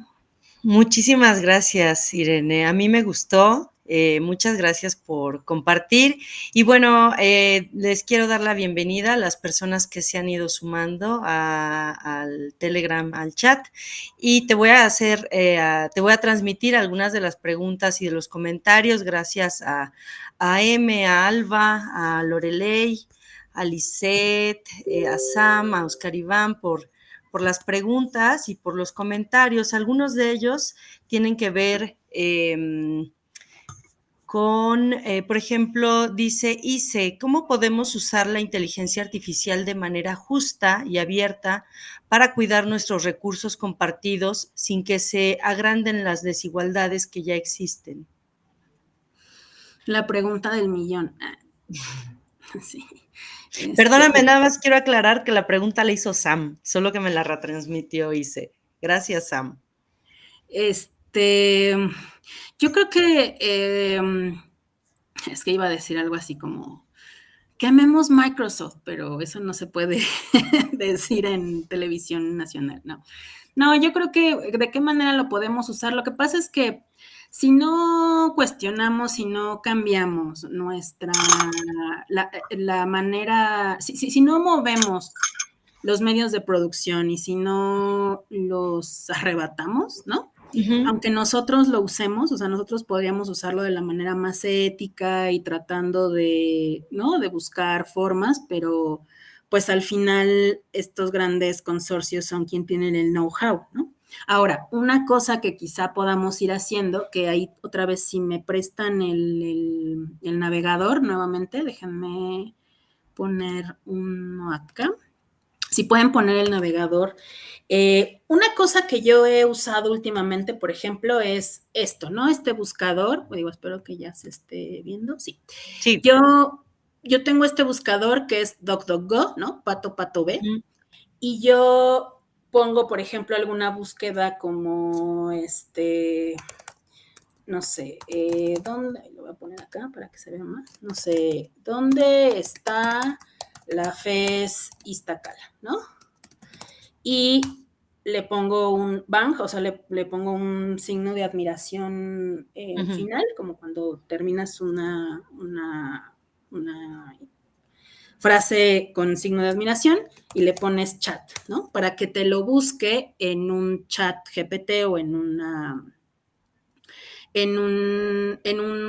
Muchísimas gracias, Irene. A mí me gustó. Muchas gracias por compartir. Y bueno, les quiero dar la bienvenida a las personas que se han ido sumando al Telegram, al chat. Y te voy a transmitir algunas de las preguntas y de los comentarios. Gracias a M, a Alba, a Lorelei, a Lisette, a Sam, a Oscar Iván por las preguntas y por los comentarios. Algunos de ellos tienen que ver con, por ejemplo, dice Ise, ¿cómo podemos usar la inteligencia artificial de manera justa y abierta para cuidar nuestros recursos compartidos sin que se agranden las desigualdades que ya existen? La pregunta del millón. Sí. Perdóname, nada más quiero aclarar que la pregunta la hizo Sam, solo que me la retransmitió Ise. Gracias, Sam. Yo creo que es que iba a decir algo así como que amemos Microsoft, pero eso no se puede decir en televisión nacional, ¿no? No, yo creo que de qué manera lo podemos usar. Lo que pasa es que si no cuestionamos, si no cambiamos la manera, si no movemos los medios de producción y si no los arrebatamos, ¿no? Aunque nosotros lo usemos, o sea, nosotros podríamos usarlo de la manera más ética y tratando de, ¿no? De buscar formas, pero pues al final estos grandes consorcios son quien tienen el know-how, ¿no? Ahora, una cosa que quizá podamos ir haciendo, que ahí otra vez si me prestan el navegador nuevamente, déjenme poner uno acá. Si pueden poner el navegador. Una cosa que yo he usado últimamente, por ejemplo, es esto, ¿no? Este buscador, digo, espero que ya se esté viendo, sí. Sí. Yo tengo este buscador que es DuckDuckGo, ¿no? Pato, pato, B. Y yo pongo, por ejemplo, alguna búsqueda como no sé, ¿dónde? Lo voy a poner acá para que se vea más. No sé, ¿dónde está la FES Iztacala, ¿no? Y le pongo un bang, o sea, le pongo un signo de admiración final, como cuando terminas una frase con signo de admiración y le pones chat, ¿no? Para que te lo busque en un chat GPT o en un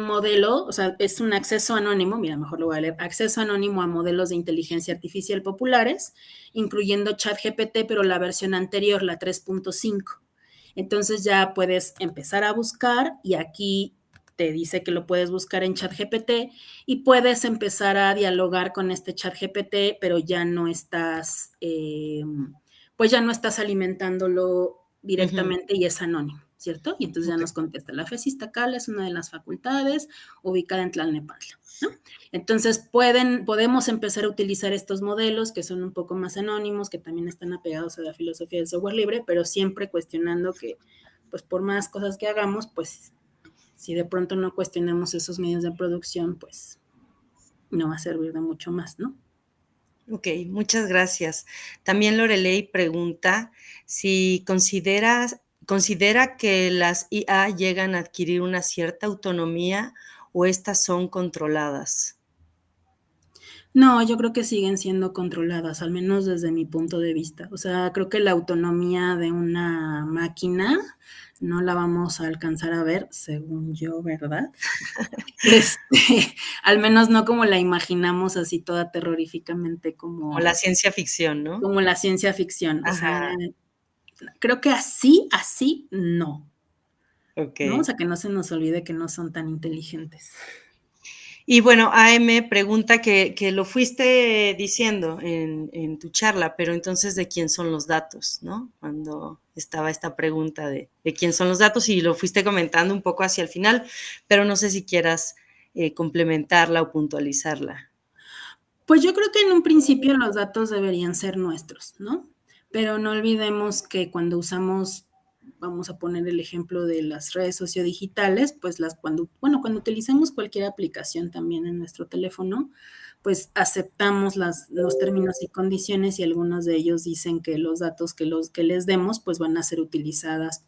modelo, o sea, es un acceso anónimo, mira, mejor lo voy a leer, acceso anónimo a modelos de inteligencia artificial populares, incluyendo ChatGPT, pero la versión anterior, la 3.5. Entonces ya puedes empezar a buscar y aquí te dice que lo puedes buscar en ChatGPT y puedes empezar a dialogar con este ChatGPT, pero ya no estás, pues ya no estás alimentándolo directamente y es anónimo, ¿cierto? Y entonces ya nos contesta, la FES Iztacala es una de las facultades ubicada en Tlalnepantla, ¿no? Entonces podemos empezar a utilizar estos modelos que son un poco más anónimos, que también están apegados a la filosofía del software libre, pero siempre cuestionando que, pues por más cosas que hagamos, pues si de pronto no cuestionamos esos medios de producción, pues no va a servir de mucho más, ¿no? Ok, muchas gracias. También Lorelei pregunta si considera que las IA llegan a adquirir una cierta autonomía o estas son controladas. No, yo creo que siguen siendo controladas, al menos desde mi punto de vista. O sea, creo que la autonomía de una máquina no la vamos a alcanzar a ver, según yo, ¿verdad? Al menos no como la imaginamos así toda terroríficamente Como la ciencia ficción, ¿no? Como la ciencia ficción. O Ajá. sea, creo que así, no. Ok. ¿No? O sea, que no se nos olvide que no son tan inteligentes. Y bueno, AM pregunta que lo fuiste diciendo en tu charla, pero entonces, ¿de quién son los datos, no? Cuando estaba esta pregunta de quién son los datos y lo fuiste comentando un poco hacia el final, pero no sé si quieras complementarla o puntualizarla. Pues yo creo que en un principio los datos deberían ser nuestros, ¿no? Pero no olvidemos que cuando usamos, vamos a poner el ejemplo de las redes sociodigitales, pues cuando utilizamos cualquier aplicación también en nuestro teléfono, pues aceptamos los términos y condiciones y algunos de ellos dicen que los datos que les demos pues van a ser utilizadas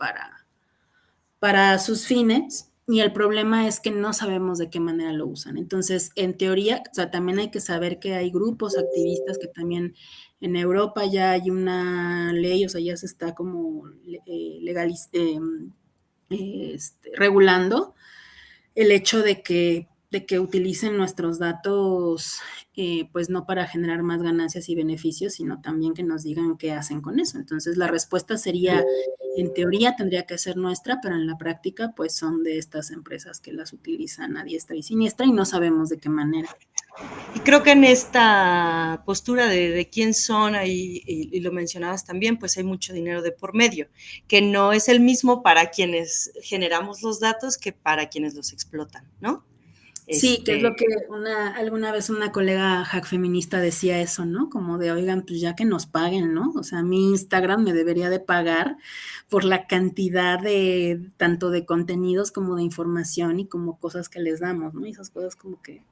para sus fines y el problema es que no sabemos de qué manera lo usan. Entonces, en teoría, o sea, también hay que saber que hay grupos activistas que también en Europa ya hay una ley, o sea, ya se está como regulando el hecho de que que utilicen nuestros datos, pues no para generar más ganancias y beneficios, sino también que nos digan qué hacen con eso. Entonces la respuesta sería, en teoría tendría que ser nuestra, pero en la práctica pues son de estas empresas que las utilizan a diestra y siniestra y no sabemos de qué manera. Y creo que en esta postura de quién son, y lo mencionabas también, pues hay mucho dinero de por medio, que no es el mismo para quienes generamos los datos que para quienes los explotan, ¿no? Sí, que es lo que alguna vez una colega hack feminista decía eso, ¿no? Como de, oigan, pues ya que nos paguen, ¿no? O sea, mi Instagram me debería de pagar por la cantidad de, tanto de contenidos como de información y como cosas que les damos, ¿no? Y esas cosas como que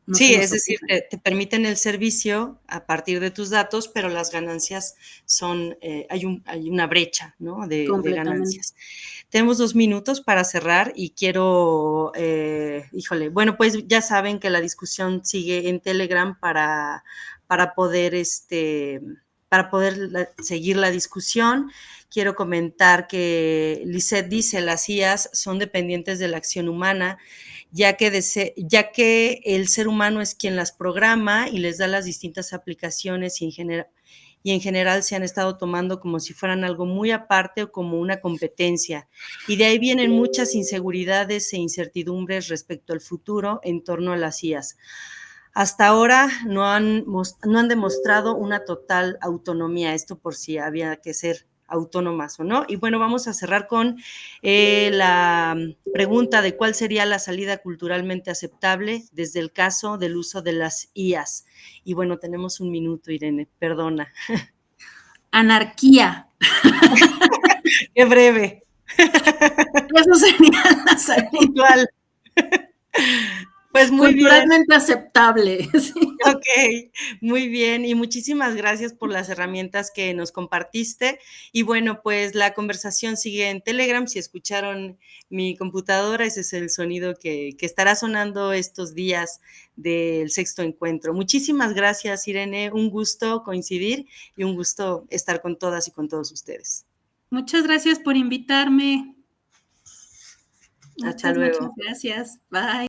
no se Sí, nos es decir, ocurren. te permiten el servicio a partir de tus datos, pero las ganancias son, hay una brecha, ¿no? De Completamente. ganancias. Tenemos 2 minutos para cerrar y quiero, híjole, bueno, pues ya saben que la discusión sigue en Telegram para poder, seguir la discusión. Quiero comentar que Lisette dice, las IAs son dependientes de la acción humana, ya que el ser humano es quien las programa y les da las distintas aplicaciones y en general se han estado tomando como si fueran algo muy aparte o como una competencia. Y de ahí vienen muchas inseguridades e incertidumbres respecto al futuro en torno a las IAs. Hasta ahora no han demostrado una total autonomía, esto por si había que ser autónomas o no. Y bueno, vamos a cerrar con la pregunta de cuál sería la salida culturalmente aceptable desde el caso del uso de las IAs. Y bueno, tenemos 1 minuto, Irene, perdona. Anarquía. Qué breve. Eso sería la salida. Puntual. Pues muy bien. Culturalmente aceptable. Sí. Ok, muy bien. Y muchísimas gracias por las herramientas que nos compartiste. Y bueno, pues la conversación sigue en Telegram. Si escucharon mi computadora, ese es el sonido que estará sonando estos días del sexto encuentro. Muchísimas gracias, Irene. Un gusto coincidir y un gusto estar con todas y con todos ustedes. Muchas gracias por invitarme. Hasta luego. Muchas gracias. Bye.